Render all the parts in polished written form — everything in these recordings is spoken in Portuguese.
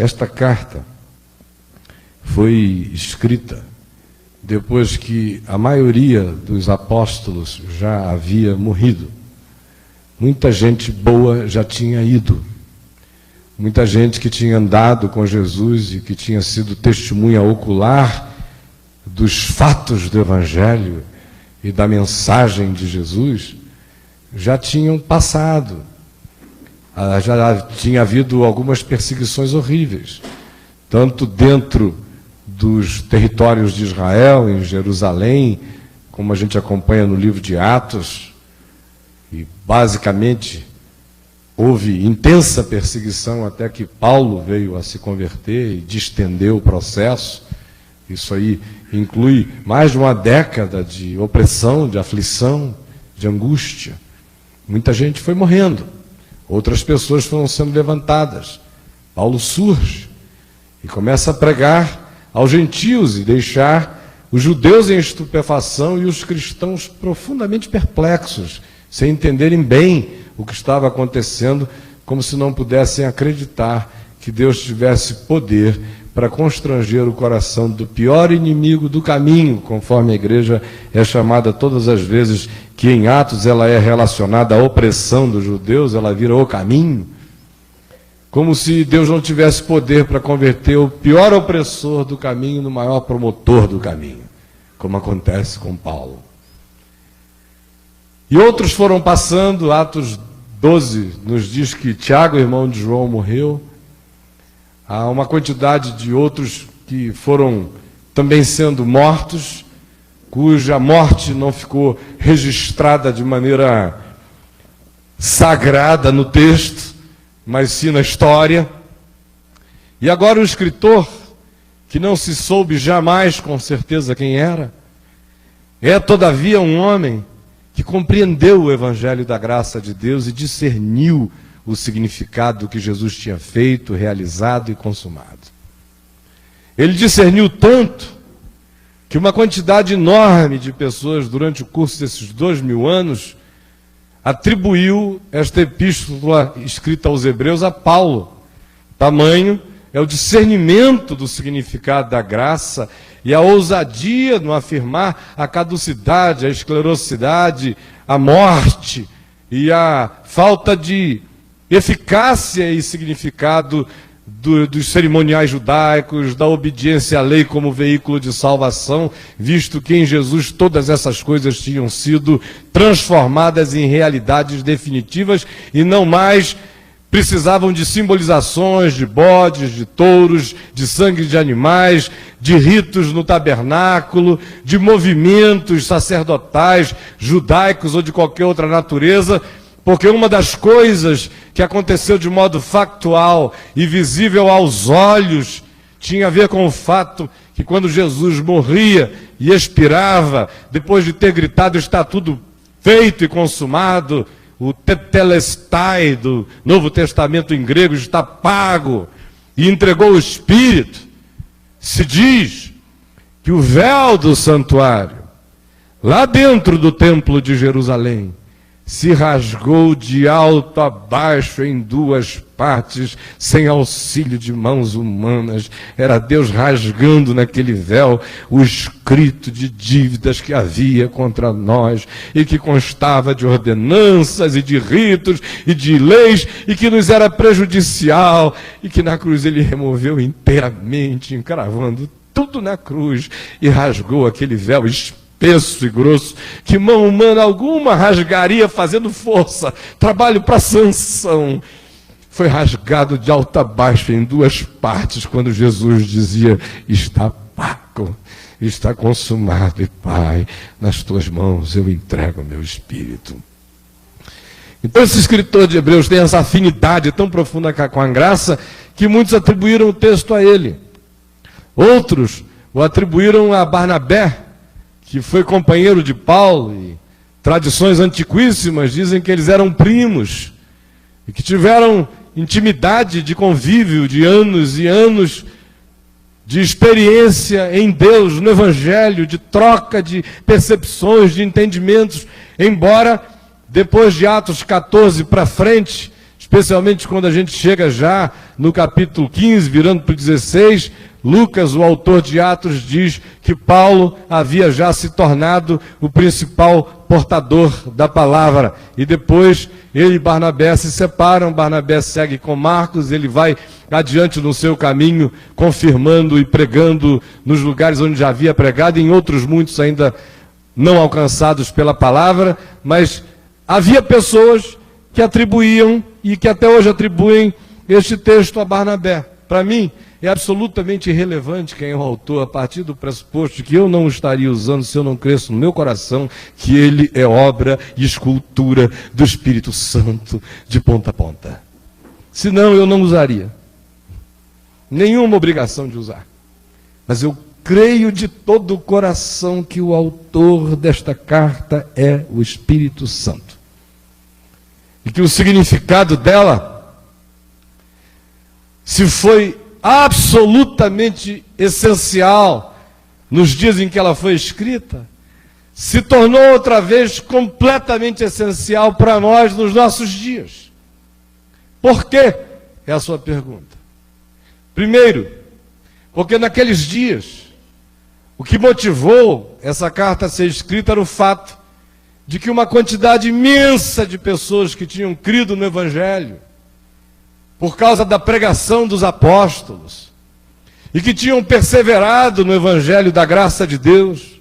Esta carta foi escrita depois que a maioria dos apóstolos já havia morrido. Muita gente boa já tinha ido. Muita gente que tinha andado com Jesus e que tinha sido testemunha ocular dos fatos do Evangelho e da mensagem de Jesus, já tinham passado. Já tinha havido algumas perseguições horríveis, tanto dentro dos territórios de Israel, em Jerusalém, como a gente acompanha no livro de Atos, e basicamente houve intensa perseguição até que Paulo veio a se converter e distendeu o processo. Isso aí inclui mais de uma década de opressão, de aflição, de angústia. Muita gente foi morrendo, outras pessoas foram sendo levantadas. Paulo surge e começa a pregar aos gentios e deixar os judeus em estupefação e os cristãos profundamente perplexos, sem entenderem bem o que estava acontecendo, como se não pudessem acreditar que Deus tivesse poder para constranger o coração do pior inimigo do caminho, conforme a igreja é chamada todas as vezes que em Atos ela é relacionada à opressão dos judeus, ela vira o caminho, como se Deus não tivesse poder para converter o pior opressor do caminho no maior promotor do caminho, como acontece com Paulo. E outros foram passando. Atos 12 nos diz que Tiago, irmão de João, morreu. Há uma quantidade de outros que foram também sendo mortos, cuja morte não ficou registrada de maneira sagrada no texto, mas sim na história. E agora o escritor, que não se soube jamais com certeza quem era, é todavia um homem que compreendeu o Evangelho da graça de Deus e discerniu o significado que Jesus tinha feito, realizado e consumado. Ele discerniu tanto que uma quantidade enorme de pessoas durante o curso desses 2000 anos atribuiu esta epístola escrita aos Hebreus a Paulo. Tamanho é o discernimento do significado da graça e a ousadia no afirmar a caducidade, a esclerosidade, a morte e a falta de eficácia e significado dos cerimoniais judaicos, da obediência à lei como veículo de salvação, visto que em Jesus todas essas coisas tinham sido transformadas em realidades definitivas e não mais precisavam de simbolizações, de bodes, de touros, de sangue de animais, de ritos no tabernáculo, de movimentos sacerdotais, judaicos ou de qualquer outra natureza, porque uma das coisas que aconteceu de modo factual e visível aos olhos tinha a ver com o fato que quando Jesus morria e expirava, depois de ter gritado, está tudo feito e consumado, o tetelestai do Novo Testamento em grego está pago, e entregou o Espírito, se diz que o véu do santuário, lá dentro do templo de Jerusalém, se rasgou de alto a baixo em duas partes, sem auxílio de mãos humanas. Era Deus rasgando naquele véu o escrito de dívidas que havia contra nós, e que constava de ordenanças e de ritos e de leis, e que nos era prejudicial, e que na cruz ele removeu inteiramente, encravando tudo na cruz, e rasgou aquele véu espesso e grosso, que mão humana alguma rasgaria fazendo força, trabalho para Sansão. Foi rasgado de alto a baixo em duas partes, quando Jesus dizia, está pago, está consumado, e Pai, nas tuas mãos eu entrego o meu espírito. Então esse escritor de Hebreus tem essa afinidade tão profunda com a graça, que muitos atribuíram o texto a ele. Outros o atribuíram a Barnabé, que foi companheiro de Paulo, e tradições antiquíssimas dizem que eles eram primos, e que tiveram intimidade de convívio de anos e anos, de experiência em Deus, no Evangelho, de troca de percepções, de entendimentos, embora depois de Atos 14 para frente, Especialmente quando a gente chega já no capítulo 15, virando para o 16, Lucas, o autor de Atos, diz que Paulo havia já se tornado o principal portador da palavra. E depois ele e Barnabé se separam, Barnabé segue com Marcos, ele vai adiante no seu caminho, confirmando e pregando nos lugares onde já havia pregado, e em outros muitos ainda não alcançados pela palavra, mas havia pessoas que atribuíam, e que até hoje atribuem, este texto a Barnabé. Para mim, é absolutamente irrelevante quem é o autor, a partir do pressuposto de que eu não estaria usando se eu não cresço no meu coração que ele é obra e escultura do Espírito Santo de ponta a ponta. Senão eu não usaria. Nenhuma obrigação de usar. Mas eu creio de todo o coração que o autor desta carta é o Espírito Santo. E que o significado dela, se foi absolutamente essencial nos dias em que ela foi escrita, se tornou outra vez completamente essencial para nós nos nossos dias. Por quê? É a sua pergunta. Primeiro, porque naqueles dias, o que motivou essa carta a ser escrita era o fato de que uma quantidade imensa de pessoas que tinham crido no Evangelho, por causa da pregação dos apóstolos, e que tinham perseverado no Evangelho da graça de Deus,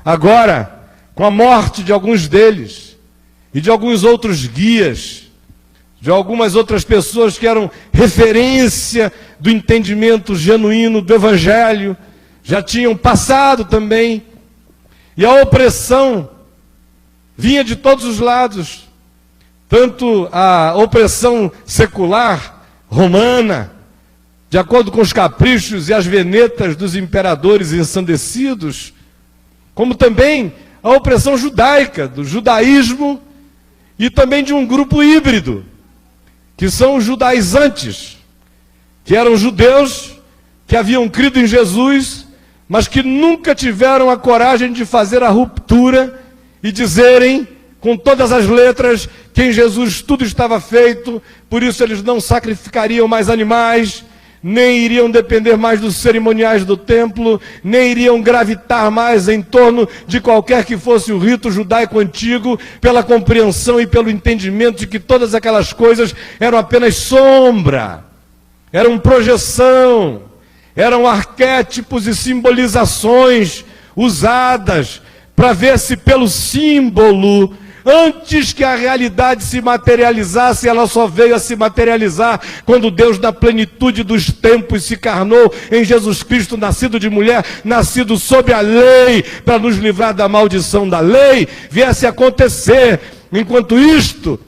agora, com a morte de alguns deles, e de alguns outros guias, de algumas outras pessoas que eram referência do entendimento genuíno do Evangelho, já tinham passado também, e a opressão vinha de todos os lados, tanto a opressão secular romana, de acordo com os caprichos e as venetas dos imperadores ensandecidos, como também a opressão judaica, do judaísmo, e também de um grupo híbrido, que são os judaizantes, que eram judeus que haviam crido em Jesus, mas que nunca tiveram a coragem de fazer a ruptura e dizerem, com todas as letras, que em Jesus tudo estava feito, por isso eles não sacrificariam mais animais, nem iriam depender mais dos cerimoniais do templo, nem iriam gravitar mais em torno de qualquer que fosse o rito judaico antigo, pela compreensão e pelo entendimento de que todas aquelas coisas eram apenas sombra, eram projeção, eram arquétipos e simbolizações usadas para ver se pelo símbolo, antes que a realidade se materializasse, ela só veio a se materializar quando Deus, na plenitude dos tempos, se encarnou em Jesus Cristo, nascido de mulher, nascido sob a lei, para nos livrar da maldição da lei, viesse a acontecer. Enquanto isto,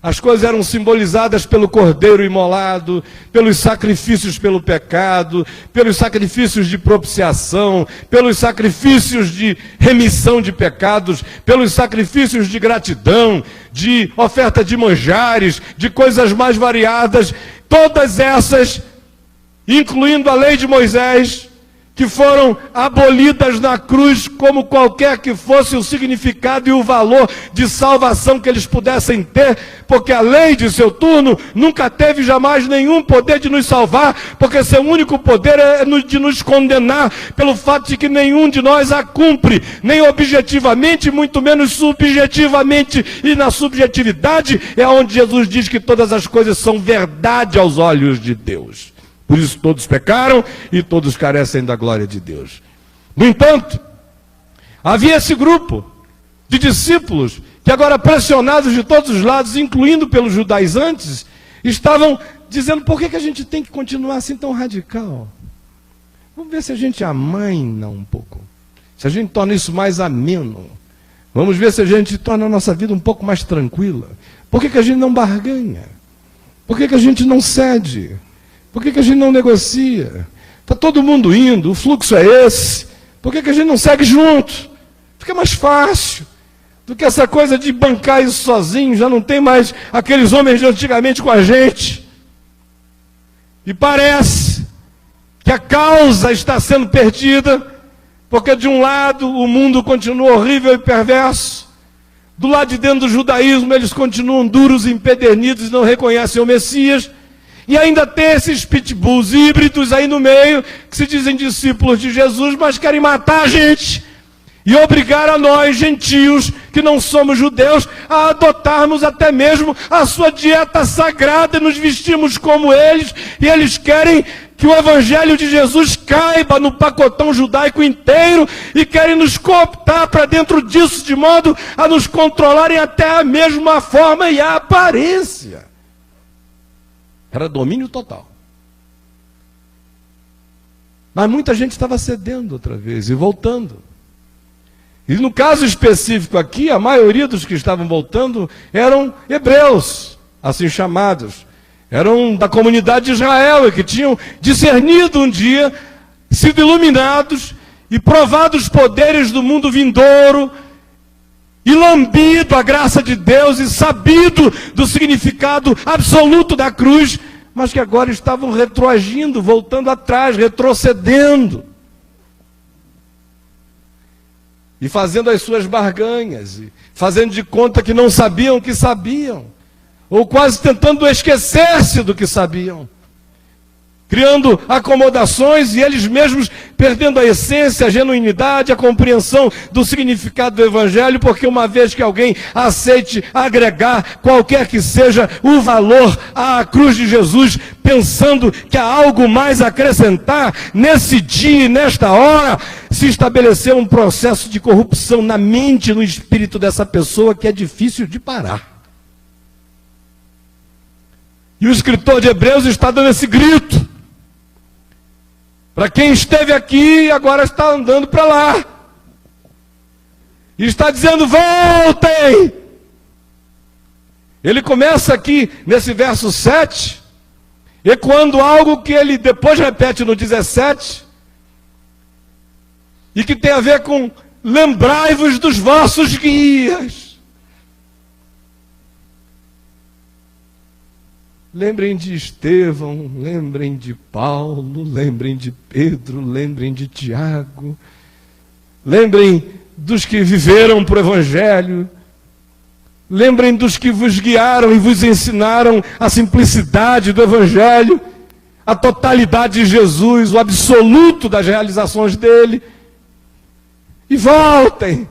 as coisas eram simbolizadas pelo cordeiro imolado, pelos sacrifícios pelo pecado, pelos sacrifícios de propiciação, pelos sacrifícios de remissão de pecados, pelos sacrifícios de gratidão, de oferta de manjares, de coisas mais variadas, todas essas, incluindo a lei de Moisés, que foram abolidas na cruz, como qualquer que fosse o significado e o valor de salvação que eles pudessem ter, porque a lei de seu turno nunca teve jamais nenhum poder de nos salvar, porque seu único poder é de nos condenar, pelo fato de que nenhum de nós a cumpre, nem objetivamente, muito menos subjetivamente, e na subjetividade é onde Jesus diz que todas as coisas são verdade aos olhos de Deus. Por isso todos pecaram e todos carecem da glória de Deus. No entanto, havia esse grupo de discípulos que agora, pressionados de todos os lados, incluindo pelos judaizantes, estavam dizendo: por que a gente tem que continuar assim tão radical? Vamos ver se a gente amaina um pouco, se a gente torna isso mais ameno. Vamos ver se a gente torna a nossa vida um pouco mais tranquila. Por que a gente não barganha? Por que a gente não cede? Por que a gente não negocia? Está todo mundo indo, o fluxo é esse. Por que a gente não segue junto? Fica mais fácil do que essa coisa de bancar isso sozinho. Já não tem mais aqueles homens de antigamente com a gente. E parece que a causa está sendo perdida, porque de um lado o mundo continua horrível e perverso, Do lado de dentro do judaísmo, eles continuam duros, empedernidos, não reconhecem o Messias. E ainda tem esses pitbulls híbridos aí no meio, que se dizem discípulos de Jesus, mas querem matar a gente. E obrigar a nós, gentios, que não somos judeus, a adotarmos até mesmo a sua dieta sagrada e nos vestirmos como eles. E eles querem que o evangelho de Jesus caiba no pacotão judaico inteiro e querem nos cooptar para dentro disso, de modo a nos controlarem até a mesma forma e a aparência. Era domínio total. Mas muita gente estava cedendo outra vez e voltando. E no caso específico aqui, a maioria dos que estavam voltando eram hebreus, assim chamados. Eram da comunidade de Israel e que tinham discernido um dia, sido iluminados e provado os poderes do mundo vindouro, e lambido a graça de Deus e sabido do significado absoluto da cruz, mas que agora estavam retroagindo, voltando atrás, retrocedendo. E fazendo as suas barganhas, e fazendo de conta que não sabiam que sabiam, ou quase tentando esquecer-se do que sabiam, criando acomodações e eles mesmos perdendo a essência, a genuinidade, a compreensão do significado do Evangelho, porque uma vez que alguém aceite agregar qualquer que seja o valor à cruz de Jesus, pensando que há algo mais a acrescentar, nesse dia e nesta hora, se estabeleceu um processo de corrupção na mente e no espírito dessa pessoa que é difícil de parar. E o escritor de Hebreus está dando esse grito para quem esteve aqui e agora está andando para lá. E está dizendo: voltem! Ele começa aqui nesse verso 7, ecoando algo que ele depois repete no 17, e que tem a ver com: lembrai-vos dos vossos guias. Lembrem de Estevão, lembrem de Paulo, lembrem de Pedro, lembrem de Tiago, lembrem dos que viveram para o Evangelho, lembrem dos que vos guiaram e vos ensinaram a simplicidade do Evangelho, a totalidade de Jesus, o absoluto das realizações dele, e voltem.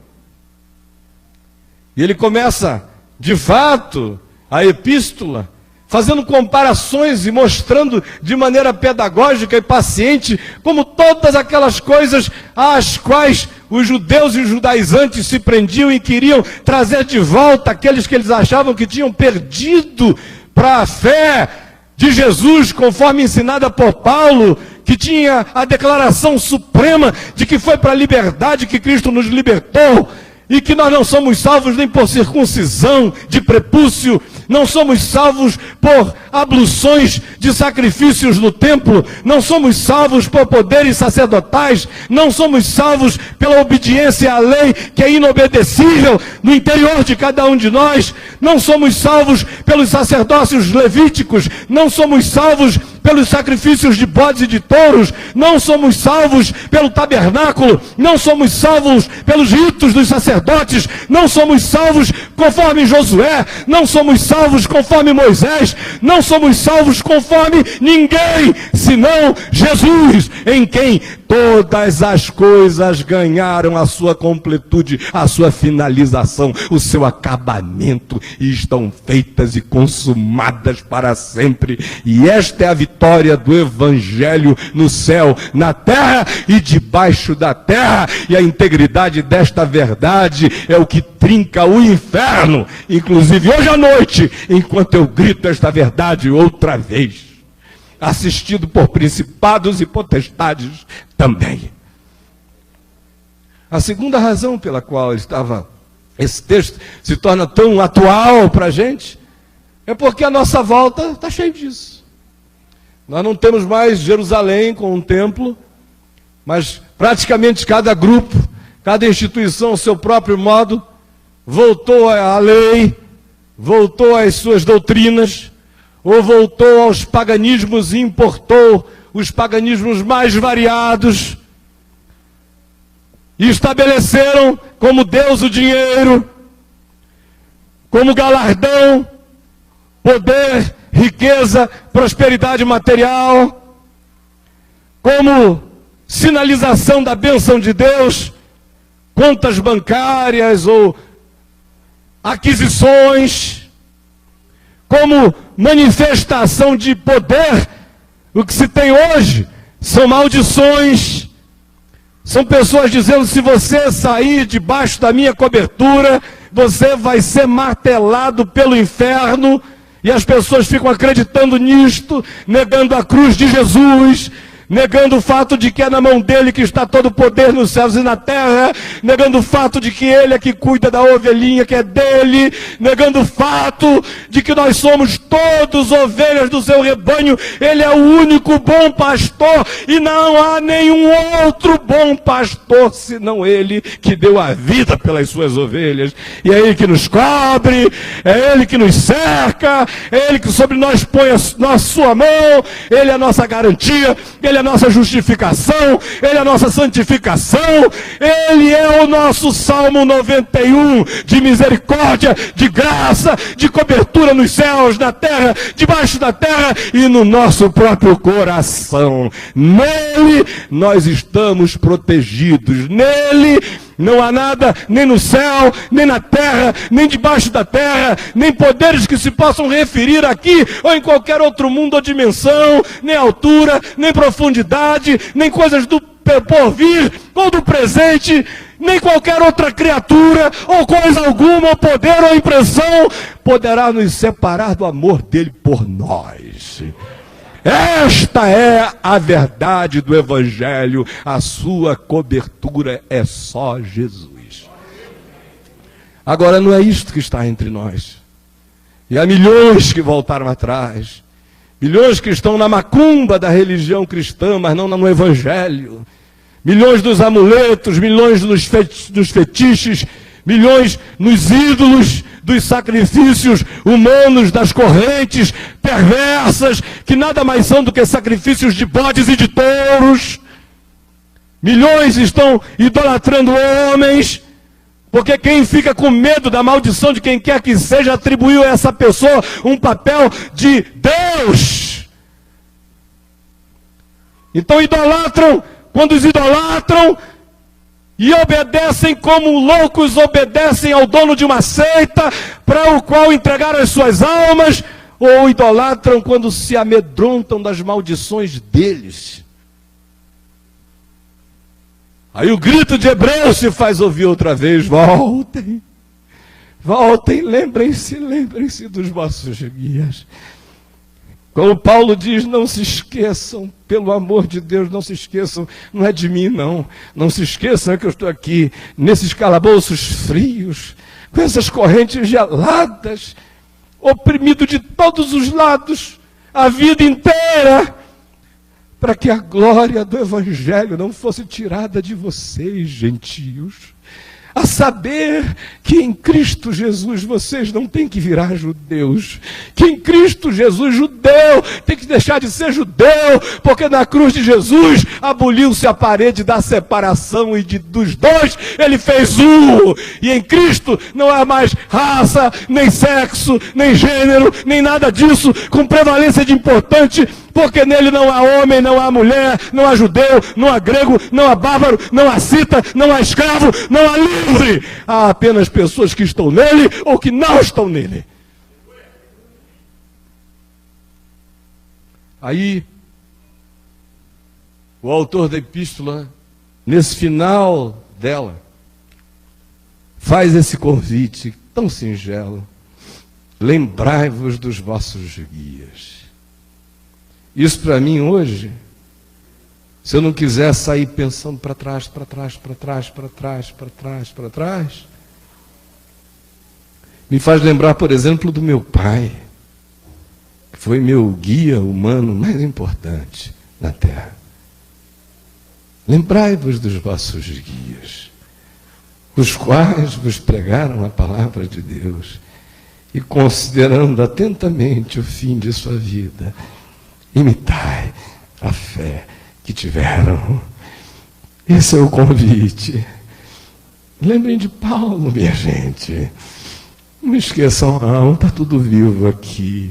E ele começa, de fato, a epístola, fazendo comparações e mostrando de maneira pedagógica e paciente como todas aquelas coisas às quais os judeus e os judaizantes se prendiam e queriam trazer de volta aqueles que eles achavam que tinham perdido para a fé de Jesus, conforme ensinada por Paulo, que tinha a declaração suprema de que foi para a liberdade que Cristo nos libertou, e que nós não somos salvos nem por circuncisão de prepúcio, não somos salvos por abluções de sacrifícios no templo, não somos salvos por poderes sacerdotais, não somos salvos pela obediência à lei que é inobedecível no interior de cada um de nós, não somos salvos pelos sacerdócios levíticos, não somos salvos pelos sacrifícios de bodes e de touros, não somos salvos pelo tabernáculo, não somos salvos pelos ritos dos sacerdotes, não somos salvos conforme Josué, não somos salvos conforme Moisés, não somos salvos conforme ninguém, senão Jesus, em quem todas as coisas ganharam a sua completude, a sua finalização, o seu acabamento, e estão feitas e consumadas para sempre. E esta é a vitória do Evangelho no céu, na terra e debaixo da terra. E a integridade desta verdade é o que trinca o inferno, inclusive hoje à noite, enquanto eu grito esta verdade outra vez, assistido por principados e potestades também. A segunda razão pela qual esse texto se torna tão atual para a gente, é porque a nossa volta está cheia disso. Nós não temos mais Jerusalém com um templo, mas praticamente cada grupo, cada instituição, ao seu próprio modo, voltou à lei, voltou às suas doutrinas, ou voltou aos paganismos e importou os paganismos mais variados, e estabeleceram como Deus o dinheiro, como galardão, poder, riqueza, prosperidade material, como sinalização da bênção de Deus, contas bancárias ou aquisições, como manifestação de poder. O que se tem hoje são maldições, são pessoas dizendo: se você sair debaixo da minha cobertura, você vai ser martelado pelo inferno. E as pessoas ficam acreditando nisto, negando a cruz de Jesus, negando o fato de que é na mão dele que está todo o poder nos céus e na terra, negando o fato de que ele é que cuida da ovelhinha que é dele, negando o fato de que nós somos todos ovelhas do seu rebanho. Ele é o único bom pastor e não há nenhum outro bom pastor senão ele, que deu a vida pelas suas ovelhas. E é ele que nos cobre, é ele que nos cerca, é ele que sobre nós põe a sua mão, ele é a nossa garantia, ele é a nossa justificação, ele é a nossa santificação, ele é o nosso Salmo 91, de misericórdia, de graça, de cobertura nos céus, na terra, debaixo da terra e no nosso próprio coração. Nele nós estamos protegidos, nele não há nada, nem no céu, nem na terra, nem debaixo da terra, nem poderes que se possam referir aqui ou em qualquer outro mundo ou dimensão, nem altura, nem profundidade, nem coisas do porvir ou do presente, nem qualquer outra criatura ou coisa alguma, ou poder ou impressão poderá nos separar do amor dele por nós. Esta é a verdade do Evangelho. A sua cobertura é só Jesus. Agora, não é isto que está entre nós. E há milhões que voltaram atrás. Milhões que estão na macumba da religião cristã, mas não no Evangelho. Milhões dos amuletos, milhões dos fetiches, milhões nos ídolos, dos sacrifícios humanos, das correntes perversas, que nada mais são do que sacrifícios de bodes e de touros. Milhões estão idolatrando homens, porque quem fica com medo da maldição de quem quer que seja, atribuiu a essa pessoa um papel de Deus. Então idolatram. Quando os idolatram e obedecem como loucos, obedecem ao dono de uma seita, para o qual entregaram as suas almas, ou idolatram quando se amedrontam das maldições deles. Aí o grito de Hebreus se faz ouvir outra vez: voltem, voltem, lembrem-se dos vossos guias. Como Paulo diz: não se esqueçam, pelo amor de Deus, não se esqueçam, não é de mim não, não se esqueçam que eu estou aqui, nesses calabouços frios, com essas correntes geladas, oprimido de todos os lados, a vida inteira, para que a glória do Evangelho não fosse tirada de vocês, gentios. A saber que em Cristo Jesus vocês não têm que virar judeus, que em Cristo Jesus judeu tem que deixar de ser judeu, porque na cruz de Jesus aboliu-se a parede da separação e dos dois ele fez um, e em Cristo não há mais raça, nem sexo, nem gênero, nem nada disso, com prevalência de importante, porque nele não há homem, não há mulher, não há judeu, não há grego, não há bárbaro, não há cita, não há escravo, não há livre. Há apenas pessoas que estão nele ou que não estão nele. Aí, o autor da epístola, nesse final dela, faz esse convite tão singelo: lembrai-vos dos vossos guias. Isso para mim hoje, se eu não quiser sair pensando para trás, me faz lembrar, por exemplo, do meu pai, que foi meu guia humano mais importante na terra. Lembrai-vos dos vossos guias, os quais vos pregaram a palavra de Deus, e considerando atentamente o fim de sua vida, imitai a fé que tiveram. Esse é o convite. Lembrem de Paulo, minha gente. Não esqueçam não, está tudo vivo aqui.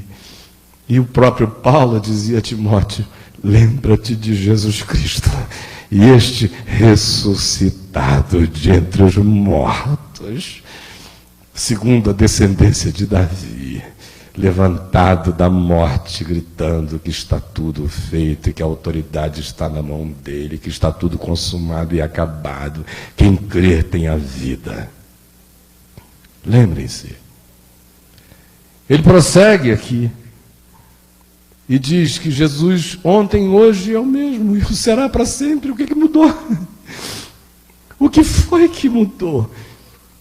E o próprio Paulo dizia a Timóteo, lembra-te de Jesus Cristo, e este ressuscitado de entre os mortos, segundo a descendência de Davi, levantado da morte, gritando que está tudo feito e que a autoridade está na mão dele, que está tudo consumado e acabado. Quem crer tem a vida. Lembrem-se. Ele prossegue aqui e diz que Jesus ontem, hoje é o mesmo e o será para sempre. O que mudou? O que foi que mudou?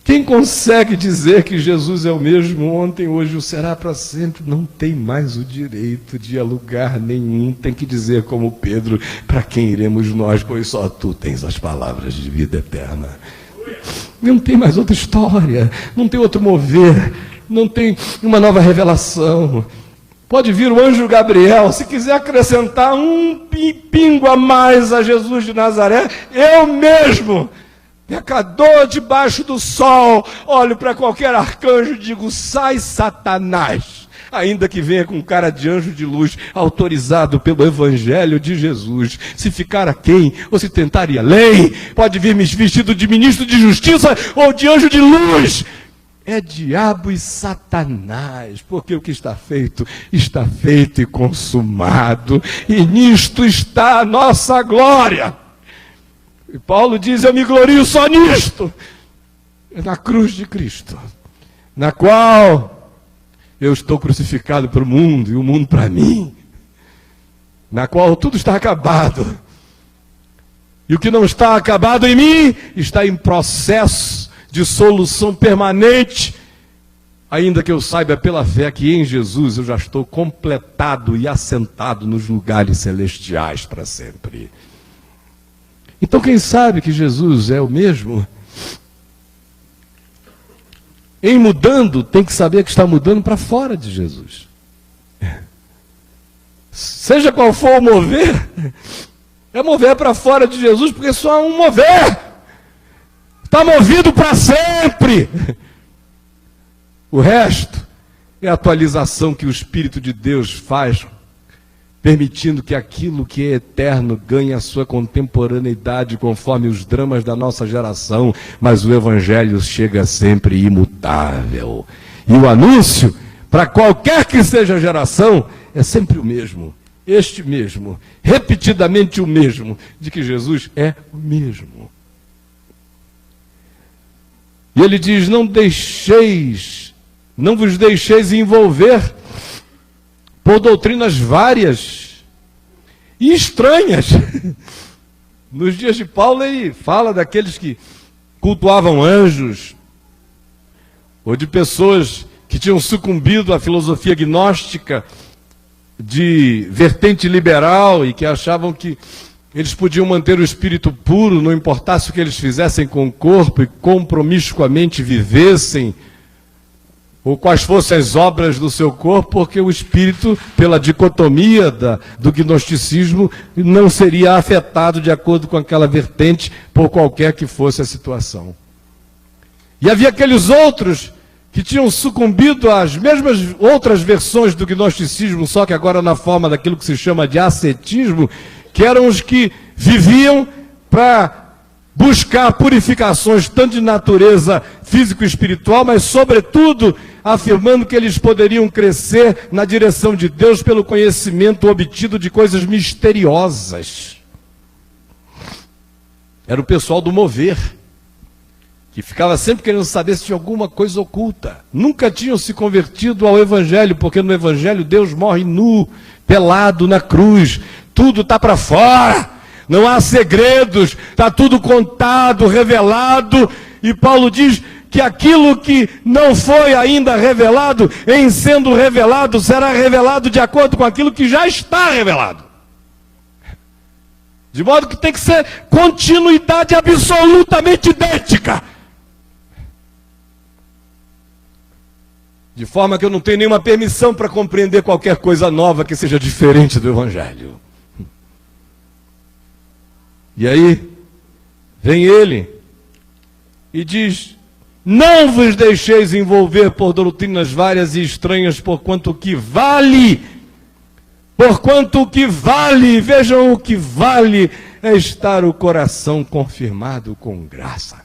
Quem consegue dizer que Jesus é o mesmo ontem, hoje, o será para sempre, não tem mais o direito de ir a lugar nenhum. Tem que dizer como Pedro, para quem iremos nós, pois só tu tens as palavras de vida eterna. Não tem mais outra história, não tem outro mover, não tem uma nova revelação. Pode vir o anjo Gabriel, se quiser acrescentar um pingo a mais a Jesus de Nazaré, eu mesmo, pecador debaixo do sol, olho para qualquer arcanjo e digo, sai Satanás, ainda que venha com cara de anjo de luz, autorizado pelo Evangelho de Jesus. Se ficar aquém, ou se tentar ir além, pode vir me vestido de ministro de justiça ou de anjo de luz. É diabo e Satanás, porque o que está feito e consumado, e nisto está a nossa glória. E Paulo diz, eu me glorio só nisto, na cruz de Cristo, na qual eu estou crucificado para o mundo e o mundo para mim, na qual tudo está acabado, e o que não está acabado em mim está em processo de solução permanente, ainda que eu saiba pela fé que em Jesus eu já estou completado e assentado nos lugares celestiais para sempre. Então quem sabe que Jesus é o mesmo, em mudando, tem que saber que está mudando para fora de Jesus. Seja qual for o mover, é mover para fora de Jesus, porque só há um mover. Está movido para sempre. O resto é a atualização que o Espírito de Deus faz, permitindo que aquilo que é eterno ganhe a sua contemporaneidade conforme os dramas da nossa geração, mas o Evangelho chega sempre imutável. E o anúncio, para qualquer que seja a geração, é sempre o mesmo, este mesmo, repetidamente o mesmo, de que Jesus é o mesmo. E ele diz, não vos deixeis envolver por doutrinas várias e estranhas. Nos dias de Paulo ele fala daqueles que cultuavam anjos, ou de pessoas que tinham sucumbido à filosofia gnóstica de vertente liberal e que achavam que eles podiam manter o espírito puro, não importasse o que eles fizessem com o corpo e compromiscuamente vivessem, ou quais fossem as obras do seu corpo, porque o espírito, pela dicotomia do gnosticismo, não seria afetado de acordo com aquela vertente, por qualquer que fosse a situação. E havia aqueles outros que tinham sucumbido às mesmas outras versões do gnosticismo, só que agora na forma daquilo que se chama de ascetismo, que eram os que viviam para buscar purificações tanto de natureza físico e espiritual, mas sobretudo afirmando que eles poderiam crescer na direção de Deus pelo conhecimento obtido de coisas misteriosas. Era o pessoal do mover, que ficava sempre querendo saber se tinha alguma coisa oculta. Nunca tinham se convertido ao Evangelho, porque no Evangelho Deus morre nu, pelado na cruz. Tudo está para fora, não há segredos, está tudo contado, revelado. E Paulo diz que aquilo que não foi ainda revelado, em sendo revelado, será revelado de acordo com aquilo que já está revelado. De modo que tem que ser continuidade absolutamente idêntica. De forma que eu não tenho nenhuma permissão para compreender qualquer coisa nova que seja diferente do Evangelho. E aí, vem ele e diz Não vos deixeis envolver por doutrinas várias e estranhas, porquanto o que vale, vejam o que vale, é estar o coração confirmado com graça.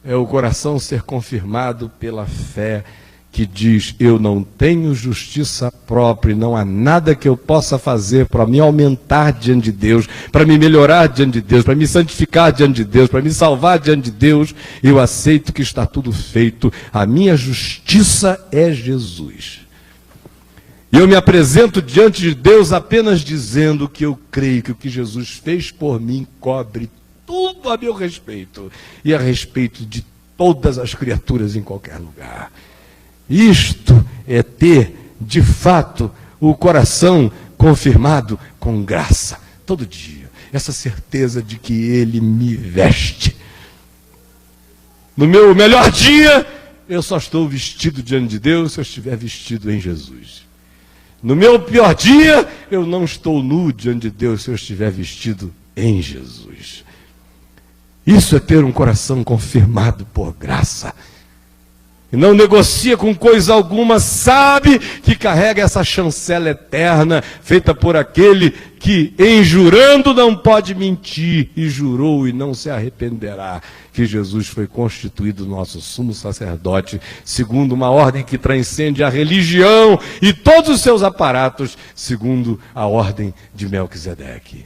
É o coração ser confirmado pela fé, que diz: eu não tenho justiça própria, e não há nada que eu possa fazer para me aumentar diante de Deus, para me melhorar diante de Deus, para me santificar diante de Deus, para me salvar diante de Deus. Eu aceito que está tudo feito. A minha justiça é Jesus. E eu me apresento diante de Deus apenas dizendo que eu creio que o que Jesus fez por mim cobre tudo a meu respeito e a respeito de todas as criaturas em qualquer lugar. Isto é ter, de fato, o coração confirmado com graça, todo dia. Essa certeza de que Ele me veste. No meu melhor dia, eu só estou vestido diante de Deus se eu estiver vestido em Jesus. No meu pior dia, eu não estou nu diante de Deus se eu estiver vestido em Jesus. Isso é ter um coração confirmado por graça. E não negocia com coisa alguma, sabe que carrega essa chancela eterna, feita por aquele que, em jurando, não pode mentir, e jurou e não se arrependerá, que Jesus foi constituído nosso sumo sacerdote, segundo uma ordem que transcende a religião e todos os seus aparatos, segundo a ordem de Melquisedeque.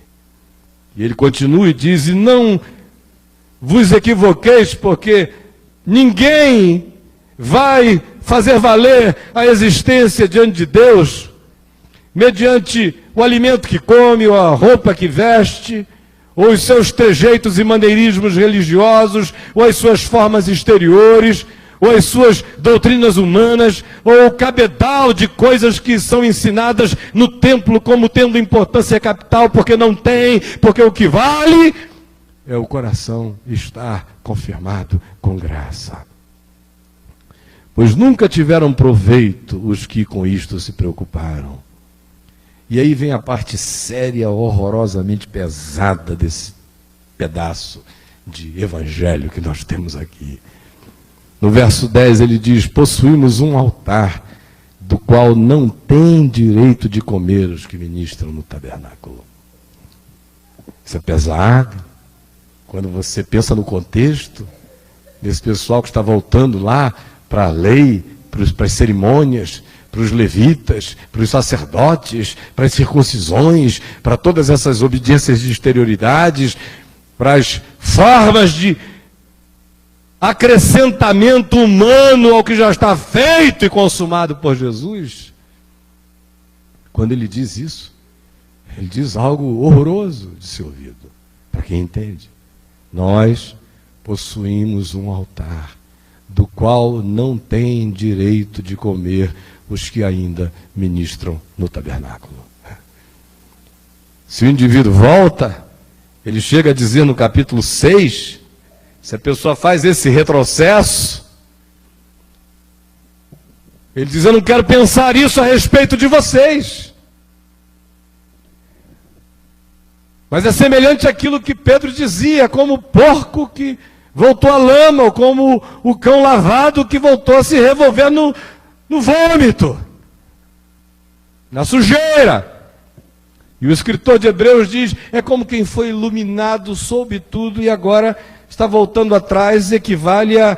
E ele continua e diz: e não vos equivoqueis, porque ninguém vai fazer valer a existência diante de Deus mediante o alimento que come, ou a roupa que veste, ou os seus trejeitos e maneirismos religiosos, ou as suas formas exteriores, ou as suas doutrinas humanas, ou o cabedal de coisas que são ensinadas no templo como tendo importância capital, porque não tem, porque o que vale é o coração estar confirmado com graça. Pois nunca tiveram proveito os que com isto se preocuparam. E aí vem a parte séria, horrorosamente pesada desse pedaço de evangelho que nós temos aqui. No verso 10 ele diz: possuímos um altar, do qual não tem direito de comer os que ministram no tabernáculo. Isso é pesado. Quando você pensa no contexto desse pessoal que está voltando lá para a lei, para as cerimônias, para os levitas, para os sacerdotes, para as circuncisões, para todas essas obediências de exterioridades, para as formas de acrescentamento humano ao que já está feito e consumado por Jesus. Quando ele diz isso, ele diz algo horroroso de ser ouvido, para quem entende. Nós possuímos um altar, do qual não tem direito de comer os que ainda ministram no tabernáculo. Se o indivíduo volta, ele chega a dizer no capítulo 6, se a pessoa faz esse retrocesso, ele diz: eu não quero pensar isso a respeito de vocês. Mas é semelhante àquilo que Pedro dizia, como o porco que voltou à lama, ou como o cão lavado que voltou a se revolver no vômito, na sujeira. E o escritor de Hebreus diz: é como quem foi iluminado, soube tudo e agora está voltando atrás, equivale a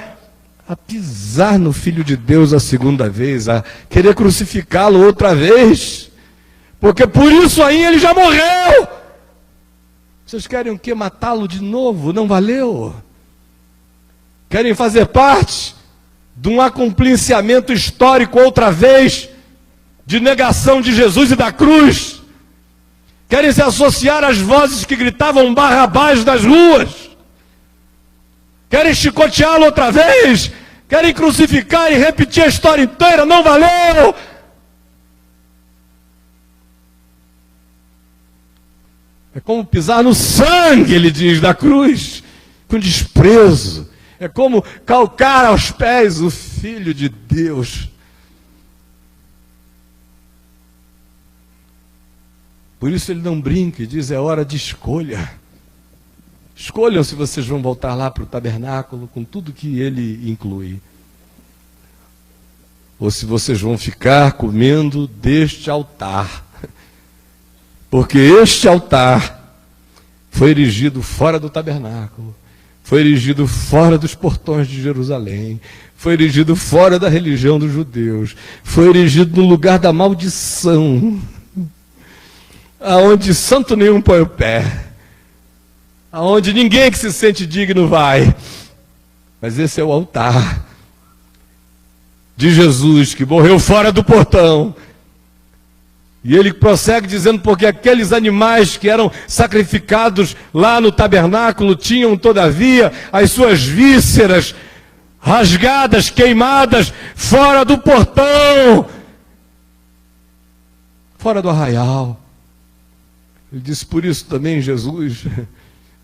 pisar no Filho de Deus a segunda vez, a querer crucificá-lo outra vez, porque por isso aí ele já morreu. Vocês querem o quê? Matá-lo de novo? Não valeu. Querem fazer parte de um acompliciamento histórico outra vez, de negação de Jesus e da cruz. Querem se associar às vozes que gritavam Barrabás das ruas. Querem chicoteá-lo outra vez. Querem crucificar e repetir a história inteira. Não valeu. É como pisar no sangue, ele diz, da cruz, com desprezo. É como calcar aos pés o Filho de Deus. Por isso ele não brinca e diz: é hora de escolha. Escolham se vocês vão voltar lá para o tabernáculo com tudo que ele inclui, ou se vocês vão ficar comendo deste altar, porque este altar foi erigido fora do tabernáculo, foi erigido fora dos portões de Jerusalém, foi erigido fora da religião dos judeus, foi erigido no lugar da maldição, aonde santo nenhum põe o pé, aonde ninguém que se sente digno vai. Mas esse é o altar de Jesus, que morreu fora do portão. E ele prossegue dizendo, porque aqueles animais que eram sacrificados lá no tabernáculo tinham, todavia, as suas vísceras rasgadas, queimadas, fora do portão, fora do arraial. Ele disse, por isso também Jesus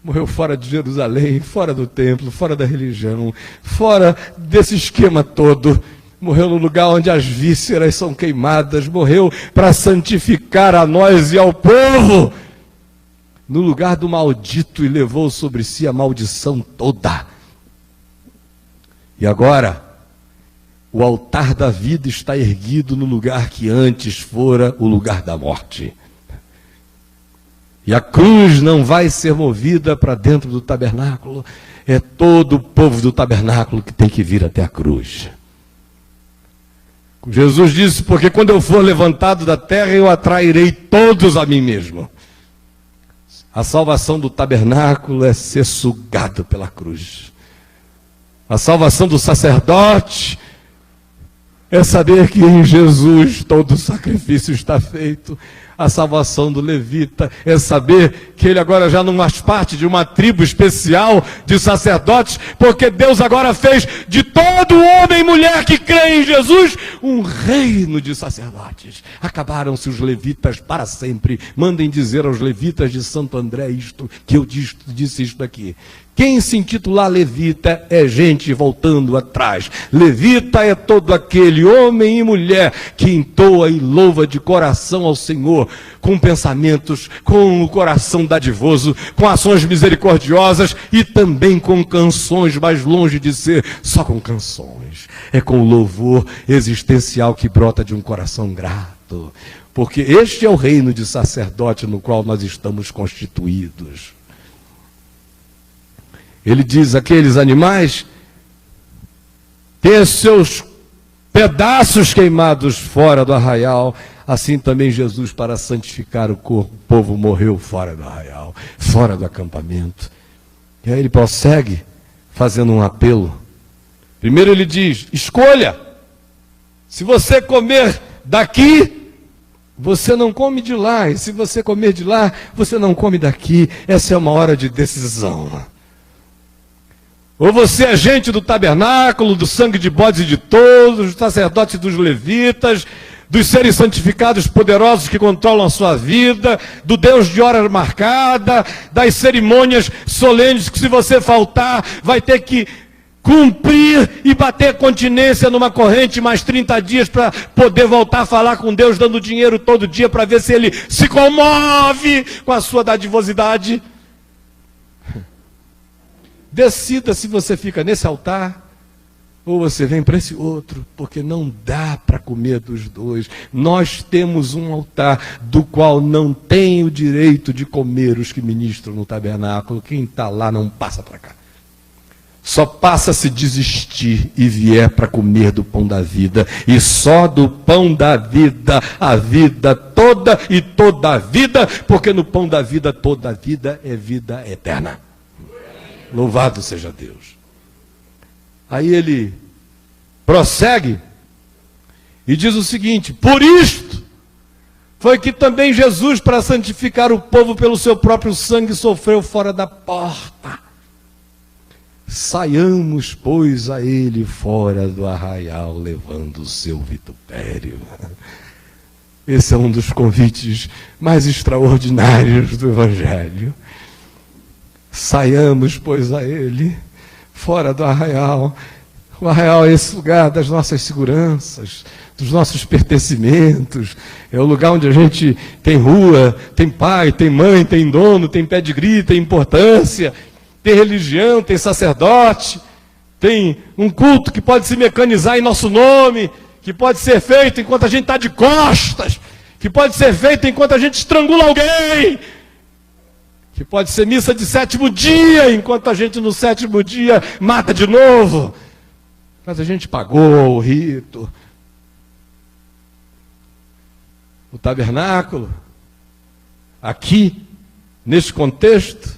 morreu fora de Jerusalém, fora do templo, fora da religião, fora desse esquema todo. Morreu no lugar onde as vísceras são queimadas, morreu para santificar a nós e ao povo, no lugar do maldito, e levou sobre si a maldição toda. E agora, o altar da vida está erguido no lugar que antes fora o lugar da morte. E a cruz não vai ser movida para dentro do tabernáculo, é todo o povo do tabernáculo que tem que vir até a cruz. Jesus disse, porque quando eu for levantado da terra, eu atrairei todos a mim mesmo. A salvação do tabernáculo é ser sugado pela cruz. A salvação do sacerdote é saber que em Jesus todo o sacrifício está feito. A salvação do levita é saber que ele agora já não faz parte de uma tribo especial de sacerdotes, porque Deus agora fez de todo homem e mulher que crê em Jesus um reino de sacerdotes. Acabaram-se os levitas para sempre. Mandem dizer aos levitas de Santo André isto, que eu disse isto aqui. Quem se intitular levita é gente voltando atrás. Levita é todo aquele homem e mulher que entoa e louva de coração ao Senhor, com pensamentos, com o coração dadivoso, com ações misericordiosas e também com canções, mas longe de ser só com canções. É com o louvor existencial que brota de um coração grato. Porque este é o reino de sacerdote no qual nós estamos constituídos. Ele diz, aqueles animais têm os seus pedaços queimados fora do arraial, assim também Jesus, para santificar o corpo, o povo morreu fora do arraial, fora do acampamento. E aí ele prossegue fazendo um apelo. Primeiro ele diz, escolha, se você comer daqui, você não come de lá, e se você comer de lá, você não come daqui. Essa é uma hora de decisão. Ou você é gente do tabernáculo, do sangue de bodes e de touros, dos sacerdotes e dos levitas, dos seres santificados poderosos que controlam a sua vida, do Deus de hora marcada, das cerimônias solenes que, se você faltar, vai ter que cumprir e bater continência numa corrente mais 30 dias para poder voltar a falar com Deus, dando dinheiro todo dia para ver se ele se comove com a sua dadivosidade. Decida se você fica nesse altar ou você vem para esse outro, porque não dá para comer dos dois. Nós temos um altar do qual não tem o direito de comer os que ministram no tabernáculo. Quem está lá não passa para cá. Só passa se desistir e vier para comer do pão da vida. E só do pão da vida, a vida toda e toda a vida, porque no pão da vida toda a vida é vida eterna. Louvado seja Deus. Aí ele prossegue e diz o seguinte, por isto foi que também Jesus, para santificar o povo pelo seu próprio sangue, sofreu fora da porta. Saiamos, pois, a ele fora do arraial, levando o seu vitupério. Esse é um dos convites mais extraordinários do Evangelho. Saiamos, pois, a ele, fora do arraial. O arraial é esse lugar das nossas seguranças, dos nossos pertencimentos. É o lugar onde a gente tem rua, tem pai, tem mãe, tem dono, tem pedigree, tem importância. tem religião, tem sacerdote, tem um culto que pode se mecanizar em nosso nome, que pode ser feito enquanto a gente está de costas, que pode ser feito enquanto a gente estrangula alguém, que pode ser missa de 7º dia, enquanto a gente no 7º dia mata de novo. Mas a gente pagou o rito. O tabernáculo, aqui, neste contexto,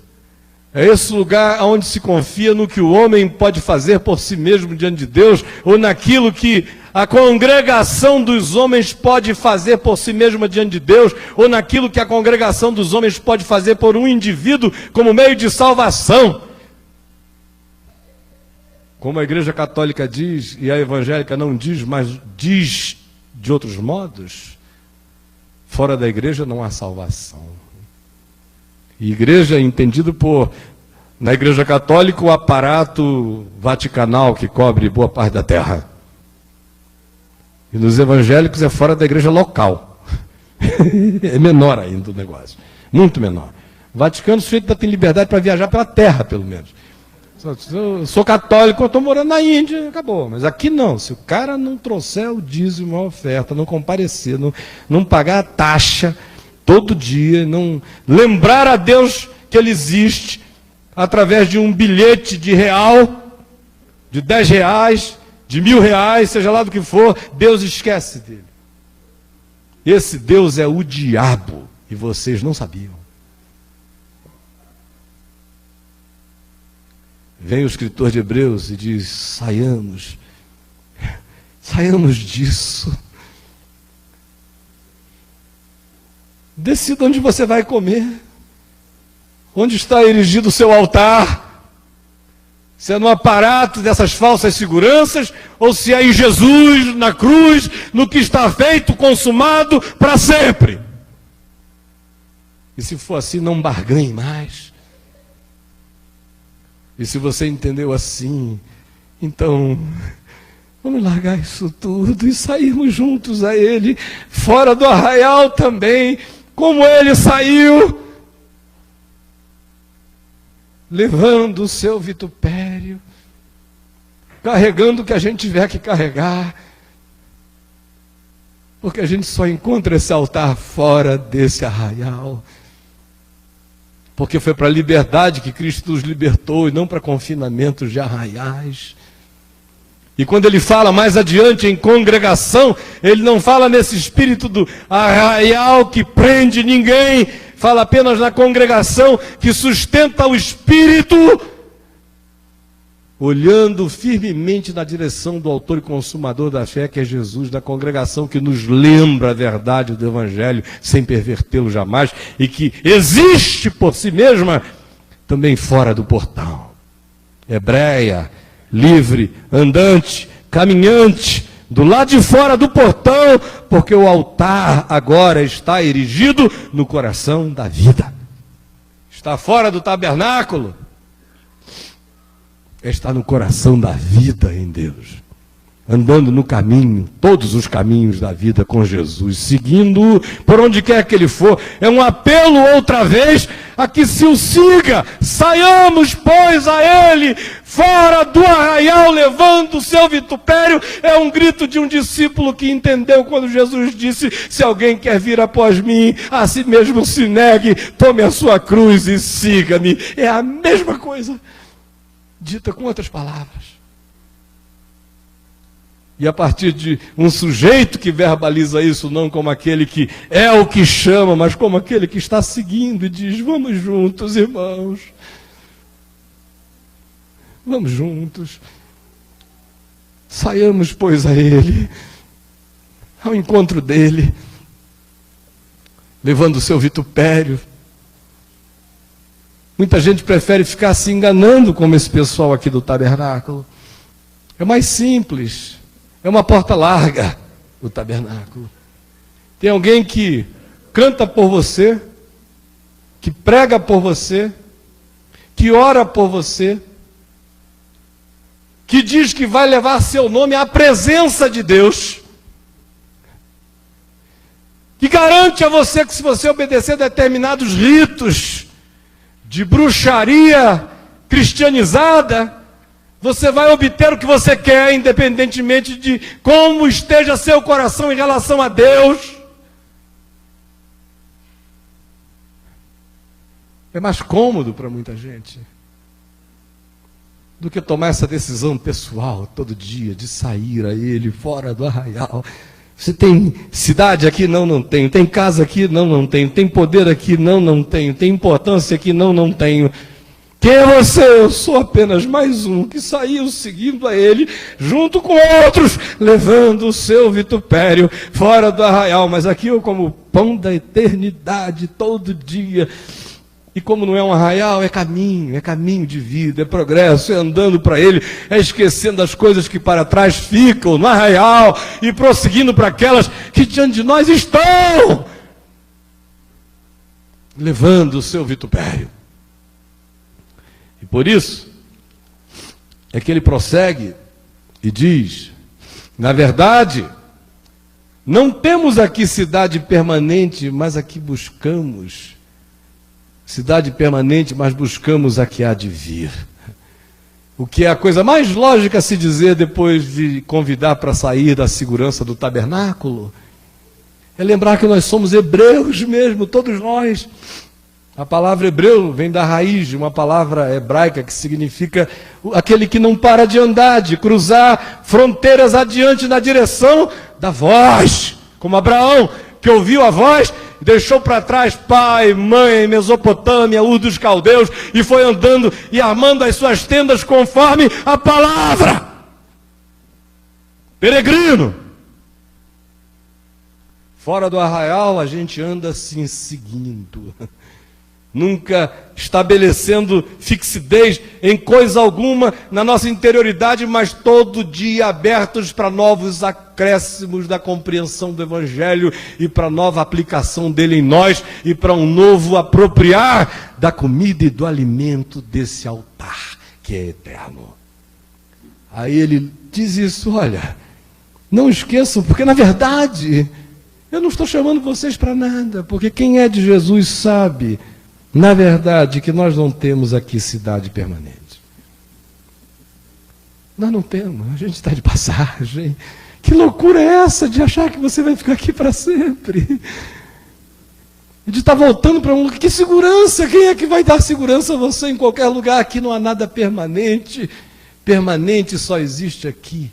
é esse lugar onde se confia no que o homem pode fazer por si mesmo diante de Deus, ou naquilo que a congregação dos homens pode fazer por si mesma diante de Deus, ou naquilo que a congregação dos homens pode fazer por um indivíduo como meio de salvação. Como a Igreja Católica diz, e a evangélica não diz, mas diz de outros modos, fora da igreja não há salvação. E igreja é entendido por, na Igreja Católica, o aparato vaticanal que cobre boa parte da terra. E nos evangélicos é fora da igreja local. É menor ainda o negócio. Muito menor. O Vaticano, o sujeito ainda tem liberdade para viajar pela terra, pelo menos. Eu sou católico, eu estou morando na Índia, acabou. Mas aqui não. Se o cara não trouxer o dízimo, a oferta, não comparecer, não pagar a taxa todo dia, não lembrar a Deus que Ele existe através de um bilhete de real, de 10 reais, de 1.000 reais, seja lá do que for, Deus esquece dele. Esse Deus é o diabo, e vocês não sabiam. Vem o escritor de Hebreus e diz: saiamos disso. Decida onde você vai comer, onde está erigido o seu altar, se é no aparato dessas falsas seguranças, ou se é em Jesus, na cruz, no que está feito, consumado para sempre. E se for assim, não barganhe mais. E se você entendeu assim, então vamos largar isso tudo e sairmos juntos a Ele, fora do arraial também, como Ele saiu, levando o seu vitupério, carregando o que a gente tiver que carregar, porque a gente só encontra esse altar fora desse arraial, porque foi para a liberdade que Cristo nos libertou e não para confinamentos de arraiais. E quando ele fala mais adiante em congregação, ele não fala nesse espírito do arraial que prende ninguém, fala apenas na congregação que sustenta o espírito, olhando firmemente na direção do autor e consumador da fé, que é Jesus, da congregação que nos lembra a verdade do Evangelho, sem pervertê-lo jamais, e que existe por si mesma, também fora do portão. Hebreia, livre, andante, caminhante, do lado de fora do portão, porque o altar agora está erigido no coração da vida. Está fora do tabernáculo, está no coração da vida em Deus, andando no caminho, todos os caminhos da vida com Jesus, seguindo por onde quer que Ele for. É um apelo outra vez a que se o siga. Saiamos, pois, a Ele, fora do arraial, levando o seu vitupério. É um grito de um discípulo que entendeu quando Jesus disse: se alguém quer vir após mim, a si mesmo se negue, tome a sua cruz e siga-me. É a mesma coisa, dita com outras palavras. E a partir de um sujeito que verbaliza isso, não como aquele que é o que chama, mas como aquele que está seguindo e diz: vamos juntos, irmãos. Vamos juntos. Saiamos, pois, a Ele, ao encontro dEle, levando o seu vitupério. Muita gente prefere ficar se enganando, como esse pessoal aqui do tabernáculo. É mais simples. É uma porta larga, o tabernáculo. Tem alguém que canta por você, que prega por você, que ora por você, que diz que vai levar seu nome à presença de Deus, que garante a você que se você obedecer determinados ritos de bruxaria, cristianizada, você vai obter o que você quer, independentemente de como esteja seu coração em relação a Deus. É mais cômodo para muita gente do que tomar essa decisão pessoal todo dia de sair a Ele fora do arraial. Você tem cidade aqui? Não, não tenho. Tem casa aqui? Não, não tenho. Tem poder aqui? Não, não tenho. Tem importância aqui? Não, não tenho. Quem é você? Eu sou apenas mais um que saiu seguindo a Ele, junto com outros, levando o seu vitupério fora do arraial. Mas aqui eu como pão da eternidade todo dia. E como não é um arraial, é caminho de vida, é progresso, é andando para Ele, é esquecendo as coisas que para trás ficam no arraial e prosseguindo para aquelas que diante de nós estão, levando o seu vitupério. E por isso é que ele prossegue e diz: na verdade, não temos aqui cidade permanente, mas aqui buscamos cidade permanente, mas buscamos a que há de vir. O que é a coisa mais lógica a se dizer depois de convidar para sair da segurança do tabernáculo? É lembrar que nós somos hebreus mesmo, todos nós. A palavra hebreu vem da raiz de uma palavra hebraica que significa aquele que não para de andar, de cruzar fronteiras adiante na direção da voz, como Abraão, que ouviu a voz, deixou para trás pai, mãe, Mesopotâmia, Ur dos Caldeus, e foi andando e armando as suas tendas conforme a palavra. Peregrino. Fora do arraial a gente anda assim seguindo, nunca estabelecendo fixidez em coisa alguma na nossa interioridade, mas todo dia abertos para novos acréscimos da compreensão do Evangelho e para nova aplicação dele em nós e para um novo apropriar da comida e do alimento desse altar que é eterno. Aí ele diz isso: olha, não esqueçam, porque na verdade eu não estou chamando vocês para nada, porque quem é de Jesus sabe, na verdade, que nós não temos aqui cidade permanente. Nós não temos, a gente está de passagem. Que loucura é essa de achar que você vai ficar aqui para sempre? De estar voltando para um lugar. Que segurança? Quem é que vai dar segurança a você em qualquer lugar? Aqui não há nada permanente. Permanente só existe aqui.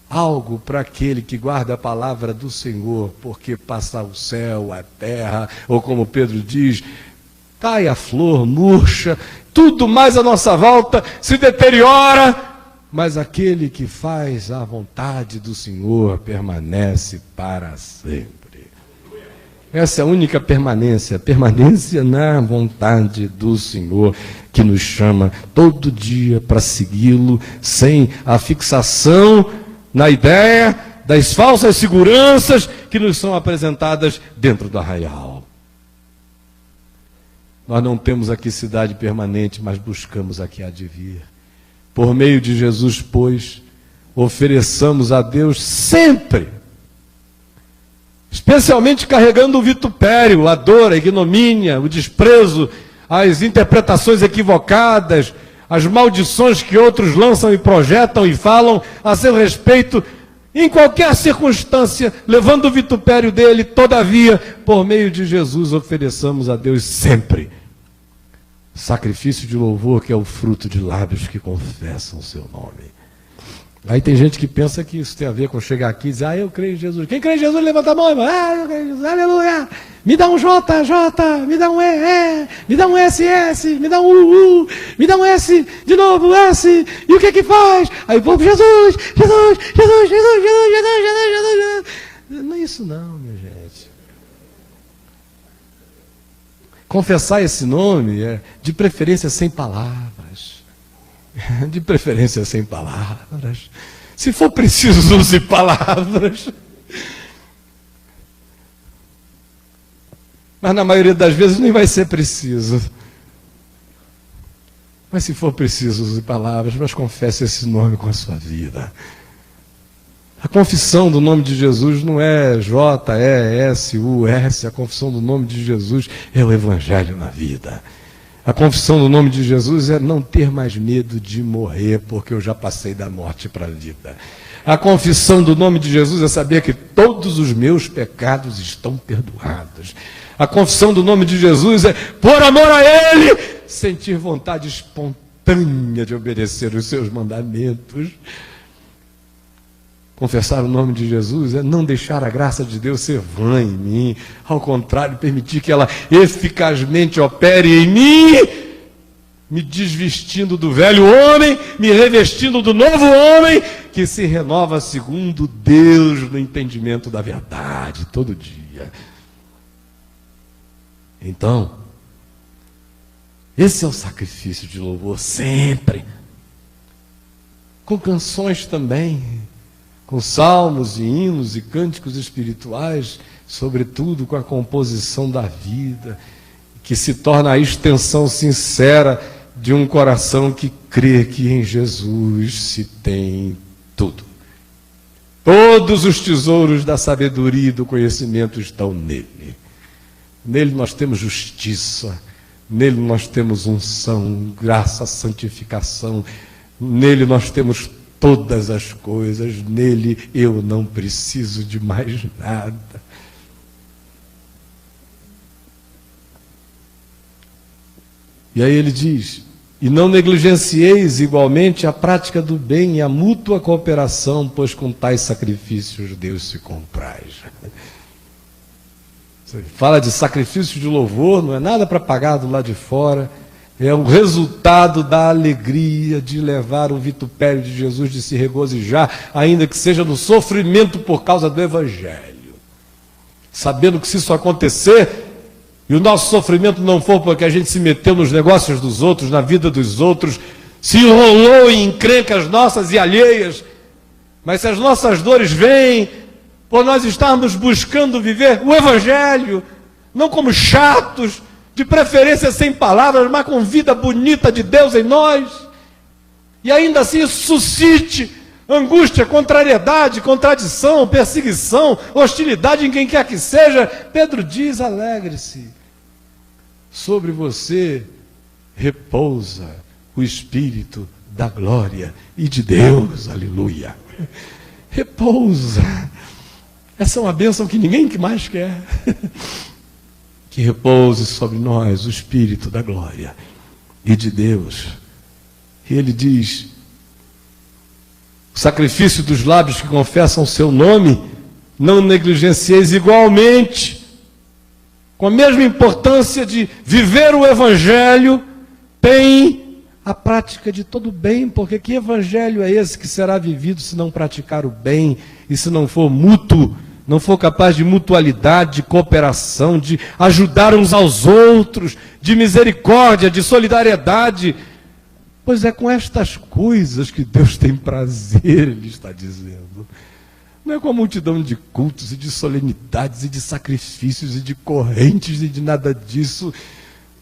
Algo para aquele que guarda a palavra do Senhor, porque passa o céu, a terra, ou como Pedro diz, cai a flor, murcha, tudo mais à nossa volta se deteriora, mas aquele que faz a vontade do Senhor permanece para sempre. Essa é a única permanência, permanência na vontade do Senhor, que nos chama todo dia para segui-lo, sem a fixação na ideia das falsas seguranças que nos são apresentadas dentro do arraial. Nós não temos aqui cidade permanente, mas buscamos a que há de vir. Por meio de Jesus, pois, ofereçamos a Deus sempre, especialmente carregando o vitupério, a dor, a ignomínia, o desprezo, as interpretações equivocadas, as maldições que outros lançam e projetam e falam a seu respeito, em qualquer circunstância, levando o vitupério dele, todavia, por meio de Jesus, ofereçamos a Deus sempre sacrifício de louvor, que é o fruto de lábios que confessam o seu nome. Aí tem gente que pensa que isso tem a ver com chegar aqui e dizer: eu creio em Jesus. Quem crê em Jesus, levanta a mão, irmão. Eu creio em Jesus, aleluia. Me dá um J, me dá um E, me dá um S, me dá um U, me dá um S, de novo S, e o que que faz? Aí o povo: Jesus. Não é isso não, minha gente. Confessar esse nome é de preferência sem palavras. De preferência sem palavras. Se for preciso, use palavras. Mas na maioria das vezes nem vai ser preciso. Mas se for preciso, use palavras, mas confesse esse nome com a sua vida. A confissão do nome de Jesus não é J-E-S-U-S, a confissão do nome de Jesus é o Evangelho na vida. A confissão do nome de Jesus é não ter mais medo de morrer, porque eu já passei da morte para a vida. A confissão do nome de Jesus é saber que todos os meus pecados estão perdoados. A confissão do nome de Jesus é, por amor a Ele, sentir vontade espontânea de obedecer os seus mandamentos. Confessar o nome de Jesus é não deixar a graça de Deus ser vã em mim. Ao contrário, permitir que ela eficazmente opere em mim, me desvestindo do velho homem, me revestindo do novo homem, que se renova segundo Deus no entendimento da verdade, todo dia. Então, esse é o sacrifício de louvor, sempre. Com canções também, com salmos e hinos e cânticos espirituais, sobretudo com a composição da vida, que se torna a extensão sincera de um coração que crê que em Jesus se tem tudo. Todos os tesouros da sabedoria e do conhecimento estão nele. Nele nós temos justiça, nele nós temos unção, graça, santificação, nele nós temos todas as coisas, nele eu não preciso de mais nada. E aí ele diz, e não negligencieis igualmente a prática do bem e a mútua cooperação, pois com tais sacrifícios Deus se compraz. Você fala de sacrifício de louvor, não é nada para pagar do lado de fora, é o resultado da alegria de levar o vitupério de Jesus, de se regozijar, ainda que seja no sofrimento por causa do Evangelho. Sabendo que se isso acontecer, e o nosso sofrimento não for porque a gente se meteu nos negócios dos outros, na vida dos outros, se enrolou em encrencas nossas e alheias, mas se as nossas dores vêm por nós estarmos buscando viver o Evangelho, não como chatos, de preferência sem palavras, mas com vida bonita de Deus em nós, e ainda assim isso suscite angústia, contrariedade, contradição, perseguição, hostilidade em quem quer que seja, Pedro diz, alegre-se, sobre você repousa o Espírito da glória e de Deus, aleluia, repousa, essa é uma bênção que ninguém mais quer, que repouse sobre nós o Espírito da glória e de Deus. E ele diz, o sacrifício dos lábios que confessam o seu nome, não negligencieis igualmente, com a mesma importância de viver o Evangelho, tem a prática de todo o bem, porque que Evangelho é esse que será vivido se não praticar o bem, e se não for mútuo, não for capaz de mutualidade, de cooperação, de ajudar uns aos outros, de misericórdia, de solidariedade. Pois é com estas coisas que Deus tem prazer, Ele está dizendo. Não é com a multidão de cultos e de solenidades e de sacrifícios e de correntes e de nada disso.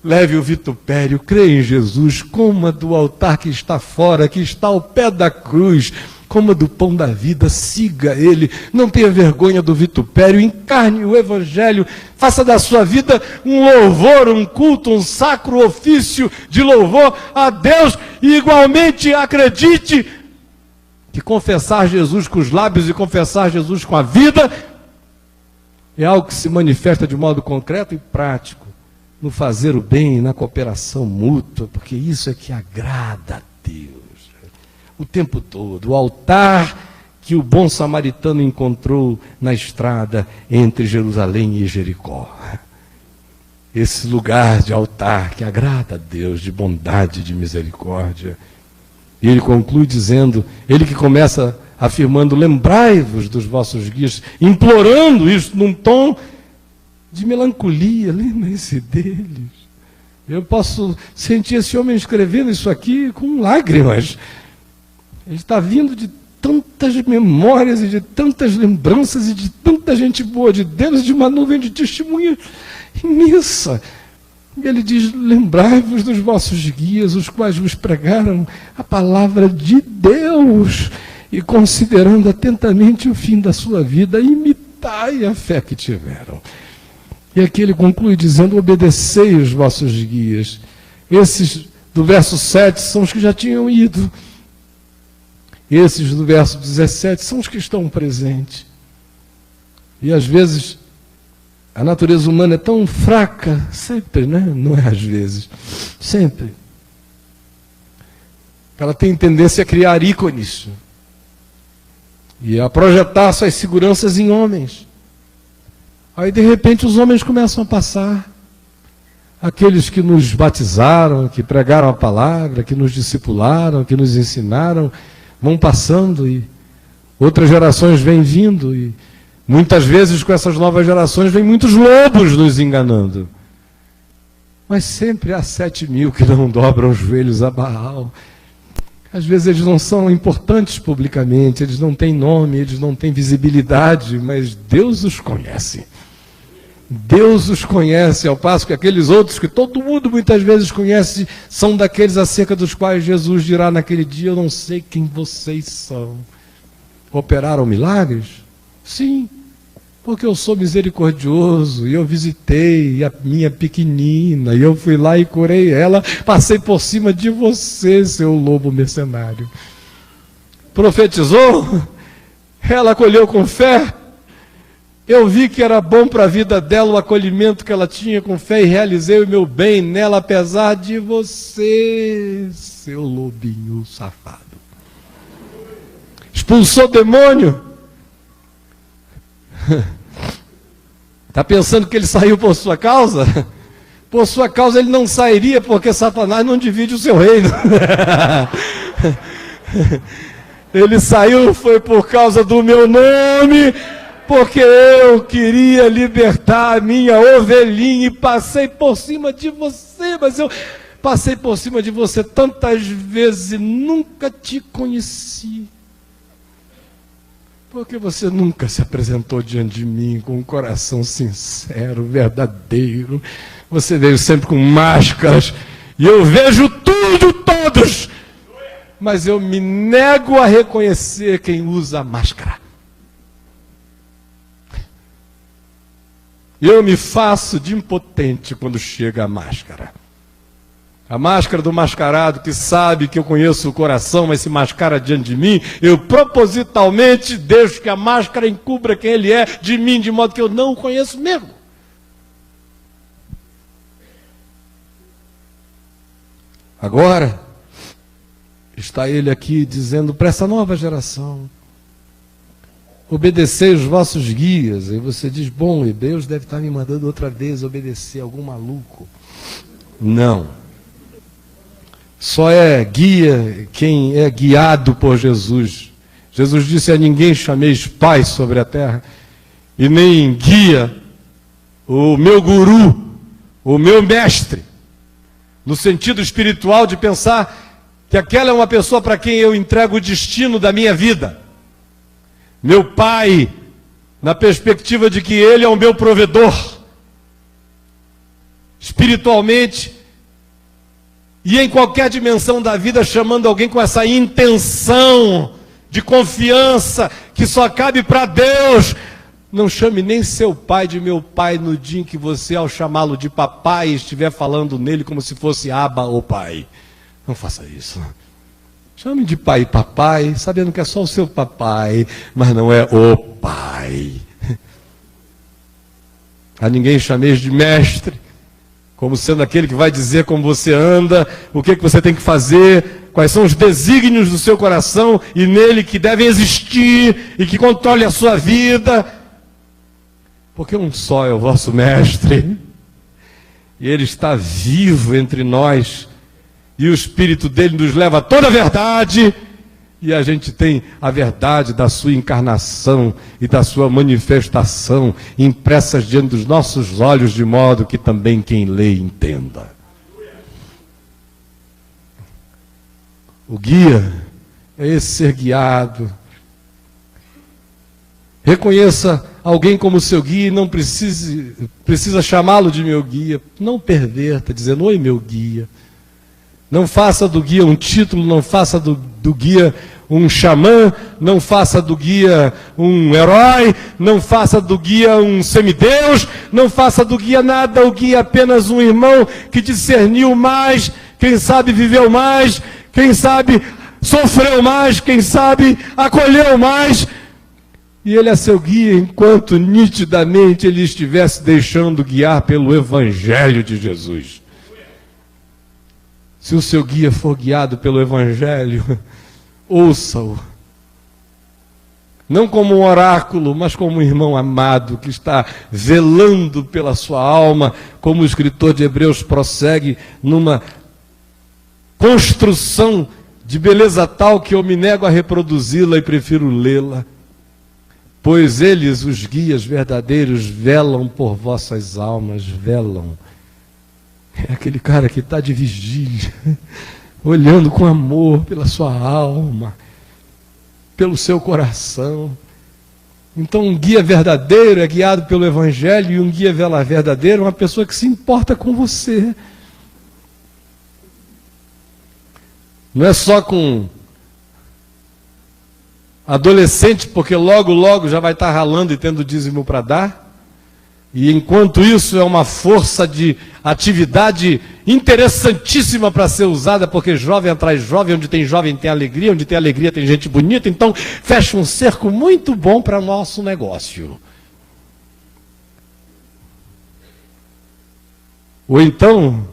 Leve o vitupério, crê em Jesus, coma do altar que está fora, que está ao pé da cruz, coma do pão da vida, siga Ele, não tenha vergonha do vitupério, encarne o Evangelho, faça da sua vida um louvor, um culto, um sacro ofício de louvor a Deus, e igualmente acredite que confessar Jesus com os lábios e confessar Jesus com a vida é algo que se manifesta de modo concreto e prático, no fazer o bem, na cooperação mútua, porque isso é que agrada a Deus. O tempo todo, o altar que o bom samaritano encontrou na estrada entre Jerusalém e Jericó. Esse lugar de altar que agrada a Deus, de bondade, de misericórdia. E ele conclui dizendo, ele que começa afirmando, lembrai-vos dos vossos guias, implorando isso num tom de melancolia, lembrem-se deles. Eu posso sentir esse homem escrevendo isso aqui com lágrimas. Ele está vindo de tantas memórias e de tantas lembranças e de tanta gente boa de Deus, de uma nuvem de testemunha imensa. E ele diz, lembrai-vos dos vossos guias, os quais vos pregaram a palavra de Deus, e considerando atentamente o fim da sua vida, imitai a fé que tiveram. E aqui ele conclui dizendo, obedecei os vossos guias, Esses do verso 7 são os que já tinham ido. Esses do verso 17 são os que estão presentes. E às vezes a natureza humana é tão fraca, sempre, né? Não é às vezes, sempre. Ela tem tendência a criar ícones e a projetar suas seguranças em homens. Aí de repente os homens começam a passar. Aqueles que nos batizaram, que pregaram a palavra, que nos discipularam, que nos ensinaram, vão passando e outras gerações vêm vindo e muitas vezes com essas novas gerações vêm muitos lobos nos enganando. Mas sempre há 7.000 que não dobram os joelhos a Baal. Às vezes eles não são importantes publicamente, eles não têm nome, eles não têm visibilidade, mas Deus os conhece. Deus os conhece, ao passo que aqueles outros que todo mundo muitas vezes conhece, são daqueles acerca dos quais Jesus dirá naquele dia: eu não sei quem vocês são. Operaram milagres? Sim, porque eu sou misericordioso, e eu visitei a minha pequenina, e eu fui lá e curei ela, passei por cima de você, seu lobo mercenário. Profetizou? Ela acolheu com fé? Eu vi que era bom para a vida dela o acolhimento que ela tinha com fé e realizei o meu bem nela, apesar de você, seu lobinho safado. Expulsou demônio? Está pensando que ele saiu por sua causa? Por sua causa ele não sairia, porque Satanás não divide o seu reino. Ele saiu foi por causa do meu nome, porque eu queria libertar a minha ovelhinha e passei por cima de você, mas eu passei por cima de você tantas vezes e nunca te conheci. Porque você nunca se apresentou diante de mim com um coração sincero, verdadeiro. Você veio sempre com máscaras e eu vejo tudo, todos, mas eu me nego a reconhecer quem usa máscara. Eu me faço de impotente quando chega a máscara. A máscara do mascarado que sabe que eu conheço o coração, mas se mascara diante de mim, eu propositalmente deixo que a máscara encubra quem ele é de mim, de modo que eu não o conheço mesmo. Agora, está ele aqui dizendo para essa nova geração: obedecei os vossos guias. E você diz: bom, e Deus deve estar me mandando outra vez obedecer algum maluco. Não. Só é guia quem é guiado por Jesus. Jesus disse: a ninguém chameis pai sobre a terra, e nem guia, o meu guru, o meu mestre, no sentido espiritual de pensar que aquela é uma pessoa para quem eu entrego o destino da minha vida. Meu pai, na perspectiva de que ele é o meu provedor, espiritualmente, e em qualquer dimensão da vida, chamando alguém com essa intenção de confiança que só cabe para Deus. Não chame nem seu pai de meu pai no dia em que você, ao chamá-lo de papai, estiver falando nele como se fosse Abba ou pai. Não faça isso. Chame de pai e papai, sabendo que é só o seu papai, mas não é o pai. A ninguém chameis de mestre, como sendo aquele que vai dizer como você anda, o que você tem que fazer, quais são os desígnios do seu coração e nele que devem existir e que controle a sua vida. Porque um só é o vosso mestre, e ele está vivo entre nós, e o Espírito dele nos leva a toda a verdade, e a gente tem a verdade da sua encarnação e da sua manifestação impressas diante dos nossos olhos, de modo que também quem lê entenda. O guia é esse ser guiado. Reconheça alguém como seu guia e não precisa chamá-lo de meu guia. Não perverta, dizendo: oi, meu guia. Não faça do guia um título, não faça do do guia um xamã, não faça do guia um herói, não faça do guia um semideus, não faça do guia nada, o guia é apenas um irmão que discerniu mais, quem sabe viveu mais, quem sabe sofreu mais, quem sabe acolheu mais. E ele é seu guia enquanto nitidamente ele estivesse deixando guiar pelo Evangelho de Jesus. Se o seu guia for guiado pelo Evangelho, ouça-o. Não como um oráculo, mas como um irmão amado que está velando pela sua alma, como o escritor de Hebreus prossegue numa construção de beleza tal que eu me nego a reproduzi-la e prefiro lê-la. Pois eles, os guias verdadeiros, velam por vossas almas, velam. É aquele cara que está de vigília, olhando com amor pela sua alma, pelo seu coração. Então um guia verdadeiro é guiado pelo Evangelho, e um guia verdadeiro é uma pessoa que se importa com você. Não é só com adolescente, porque logo, logo já vai estar ralando e tendo dízimo para dar. E enquanto isso é uma força de atividade interessantíssima para ser usada, porque jovem atrás jovem, onde tem alegria, onde tem alegria tem gente bonita, então fecha um cerco muito bom para nosso negócio. Ou então,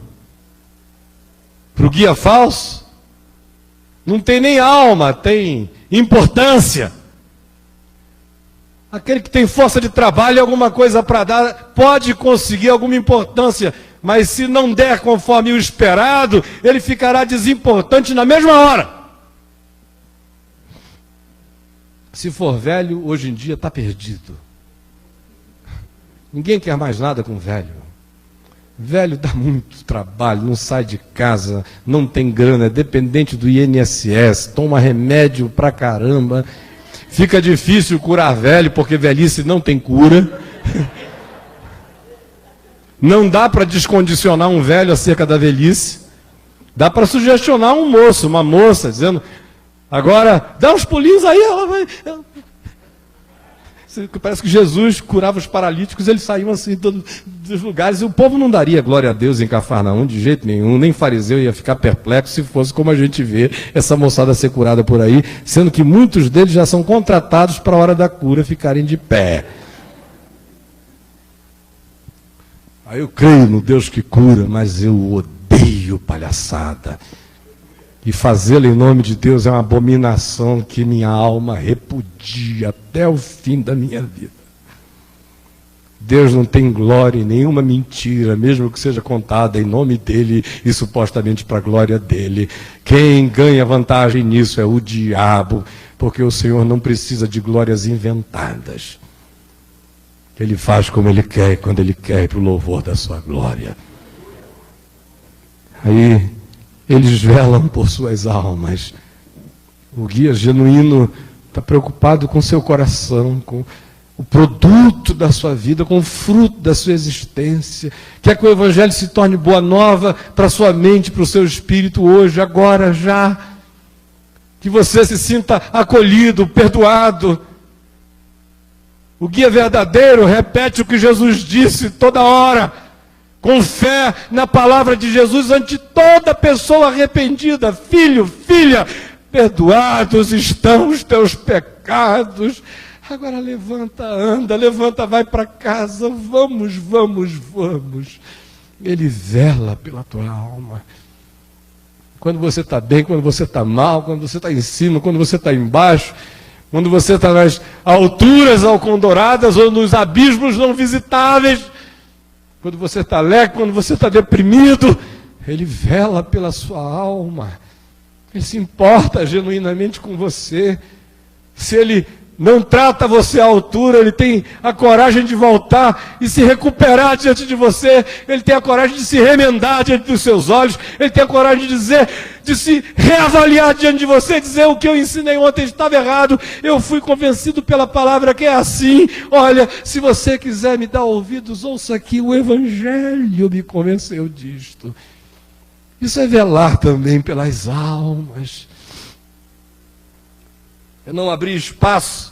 para o guia falso, não tem nem alma, tem importância. Aquele que tem força de trabalho e alguma coisa para dar, pode conseguir alguma importância, mas se não der conforme o esperado, ele ficará desimportante na mesma hora. Se for velho, hoje em dia está perdido. Ninguém quer mais nada com velho. Velho dá muito trabalho, não sai de casa, não tem grana, é dependente do INSS, toma remédio pra caramba. Fica difícil curar velho, porque velhice não tem cura. Não dá para descondicionar um velho acerca da velhice. Dá para sugestionar um moço, uma moça, dizendo, agora, dá uns pulinhos aí, ela vai... Parece que Jesus curava os paralíticos, eles saíam assim dos lugares, e o povo não daria glória a Deus em Cafarnaum de jeito nenhum, nem fariseu ia ficar perplexo se fosse como a gente vê essa moçada ser curada por aí, sendo que muitos deles já são contratados para a hora da cura ficarem de pé. Aí eu creio no Deus que cura, mas eu odeio palhaçada. E fazê-lo em nome de Deus é uma abominação que minha alma repudia até o fim da minha vida. Deus não tem glória em nenhuma mentira, mesmo que seja contada em nome dele e supostamente para a glória dele. Quem ganha vantagem nisso é o diabo, porque o Senhor não precisa de glórias inventadas. Ele faz como ele quer, quando ele quer, para o louvor da sua glória. Aí eles velam por suas almas. O guia genuíno está preocupado com seu coração, com o produto da sua vida, com o fruto da sua existência. Quer que o Evangelho se torne boa nova para a sua mente, para o seu espírito hoje, agora, já. Que você se sinta acolhido, perdoado. O guia verdadeiro repete o que Jesus disse toda hora, com fé na palavra de Jesus ante toda pessoa arrependida. Filho, filha, perdoados estão os teus pecados. Agora levanta, anda, levanta, vai para casa, vamos, vamos, vamos. Ele vela pela tua alma. Quando você está bem, quando você está mal, quando você está em cima, quando você está embaixo, quando você está nas alturas alcondoradas ou nos abismos não visitáveis, quando você está alegre, quando você está deprimido, ele vela pela sua alma. Ele se importa genuinamente com você. Se ele não trata você à altura, ele tem a coragem de voltar e se recuperar diante de você. Ele tem a coragem de se remendar diante dos seus olhos. Ele tem a coragem de dizer, de se reavaliar diante de você e dizer: o que eu ensinei ontem estava errado. Eu fui convencido pela palavra que é assim. Olha, se você quiser me dar ouvidos, ouça aqui, o Evangelho me convenceu disto. Isso é velar também pelas almas. é não abrir espaço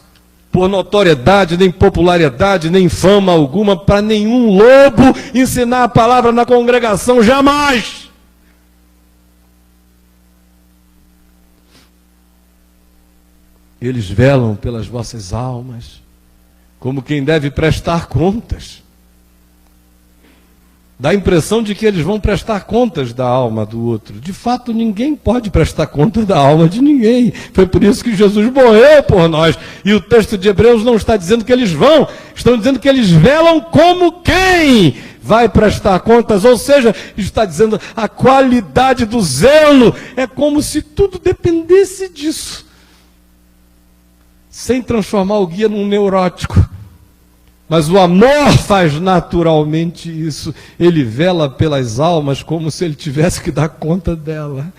por notoriedade, nem popularidade, nem fama alguma, para nenhum lobo ensinar a palavra na congregação, jamais. Eles velam pelas vossas almas, como quem deve prestar contas. Dá a impressão de que eles vão prestar contas da alma do outro. De fato, ninguém pode prestar conta da alma de ninguém. Foi por isso que Jesus morreu por nós. E o texto de Hebreus não está dizendo que eles vão, estão dizendo que eles velam como quem vai prestar contas. Ou seja, está dizendo a qualidade do zelo. É como se tudo dependesse disso. Sem transformar o guia num neurótico. Mas o amor faz naturalmente isso. Ele vela pelas almas como se ele tivesse que dar conta dela.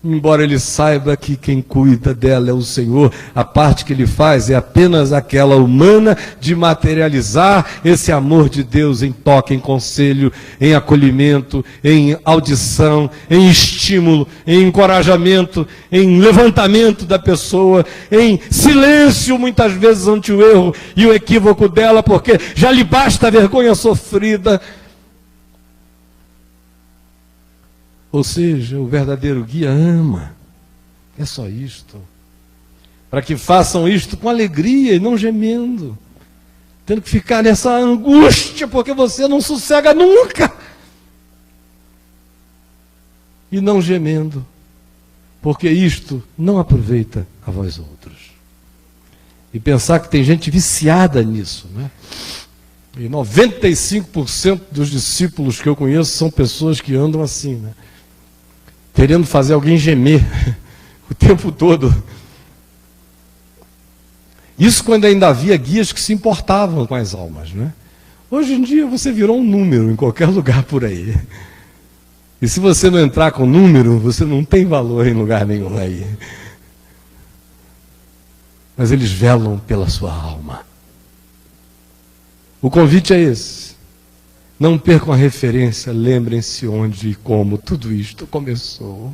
Embora ele saiba que quem cuida dela é o Senhor, a parte que ele faz é apenas aquela humana de materializar esse amor de Deus em toque, em conselho, em acolhimento, em audição, em estímulo, em encorajamento, em levantamento da pessoa, em silêncio muitas vezes ante o erro e o equívoco dela, porque já lhe basta a vergonha sofrida. Ou seja, o verdadeiro guia ama. É só isto. Para que façam isto com alegria e não gemendo. Tendo que ficar nessa angústia, porque você não sossega nunca. E não gemendo, porque isto não aproveita a vós outros. E pensar que tem gente viciada nisso, né? E 95% dos discípulos que eu conheço são pessoas que andam assim, né? Querendo fazer alguém gemer o tempo todo. Isso quando ainda havia guias que se importavam com as almas, né? Hoje em dia você virou um número em qualquer lugar por aí. E se você não entrar com número, você não tem valor em lugar nenhum aí. Mas eles velam pela sua alma. O convite é esse. Não percam a referência, lembrem-se onde e como tudo isto começou.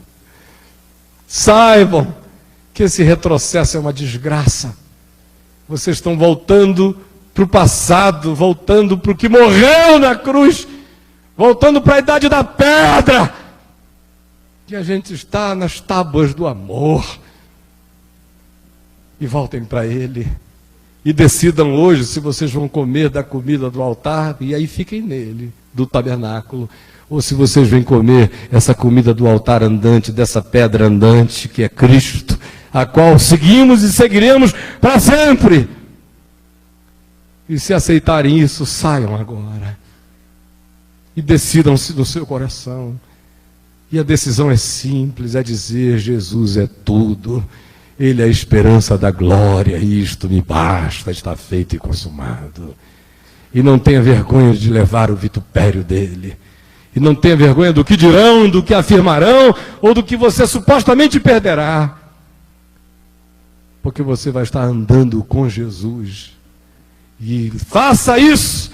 Saibam que esse retrocesso é uma desgraça. Vocês estão voltando para o passado, voltando para o que morreu na cruz, voltando para a idade da pedra. E a gente está nas tábuas do amor. E voltem para Ele. E decidam hoje se vocês vão comer da comida do altar, e aí fiquem nele, do tabernáculo, ou se vocês vêm comer essa comida do altar andante, dessa pedra andante que é Cristo, a qual seguimos e seguiremos para sempre. E se aceitarem isso, saiam agora. E decidam-se no seu coração. E a decisão é simples, é dizer: Jesus é tudo. Ele é a esperança da glória, e isto me basta, está feito e consumado. E não tenha vergonha de levar o vitupério dele. E não tenha vergonha do que dirão, do que afirmarão, ou do que você supostamente perderá. Porque você vai estar andando com Jesus. E faça isso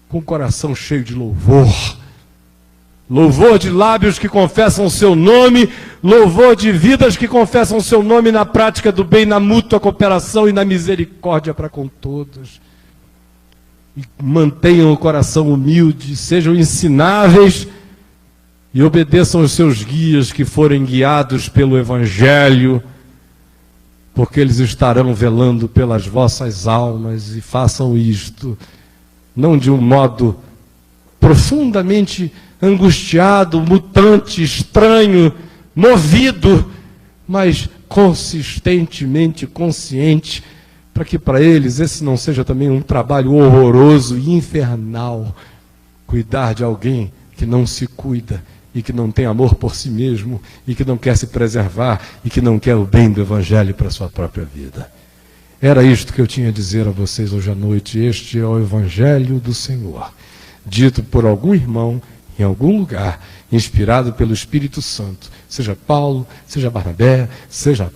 com o coração cheio de louvor. Louvor de lábios que confessam o seu nome, louvor de vidas que confessam o seu nome na prática do bem, na mútua cooperação e na misericórdia para com todos. E mantenham o coração humilde, sejam ensináveis e obedeçam os seus guias que forem guiados pelo Evangelho, porque eles estarão velando pelas vossas almas. E façam isto, não de um modo profundamente angustiado, mutante, estranho, movido, mas consistentemente consciente, para que para eles esse não seja também um trabalho horroroso e infernal, cuidar de alguém que não se cuida e que não tem amor por si mesmo e que não quer se preservar e que não quer o bem do Evangelho para a sua própria vida. Era isto que eu tinha a dizer a vocês hoje à noite. Este é o Evangelho do Senhor, dito por algum irmão em algum lugar, inspirado pelo Espírito Santo, seja Paulo, seja Barnabé, seja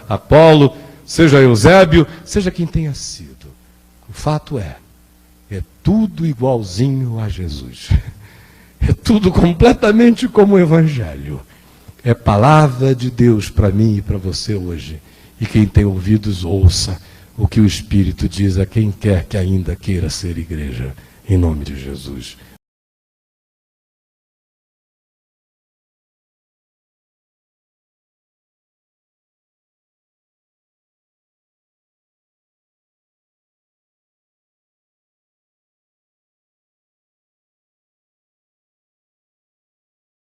Apolo, seja Eusébio, seja quem tenha sido. O fato é tudo igualzinho a Jesus. É tudo completamente como o Evangelho. É palavra de Deus para mim e para você hoje. E quem tem ouvidos, ouça o que o Espírito diz a quem quer que ainda queira ser igreja. Em nome de Jesus.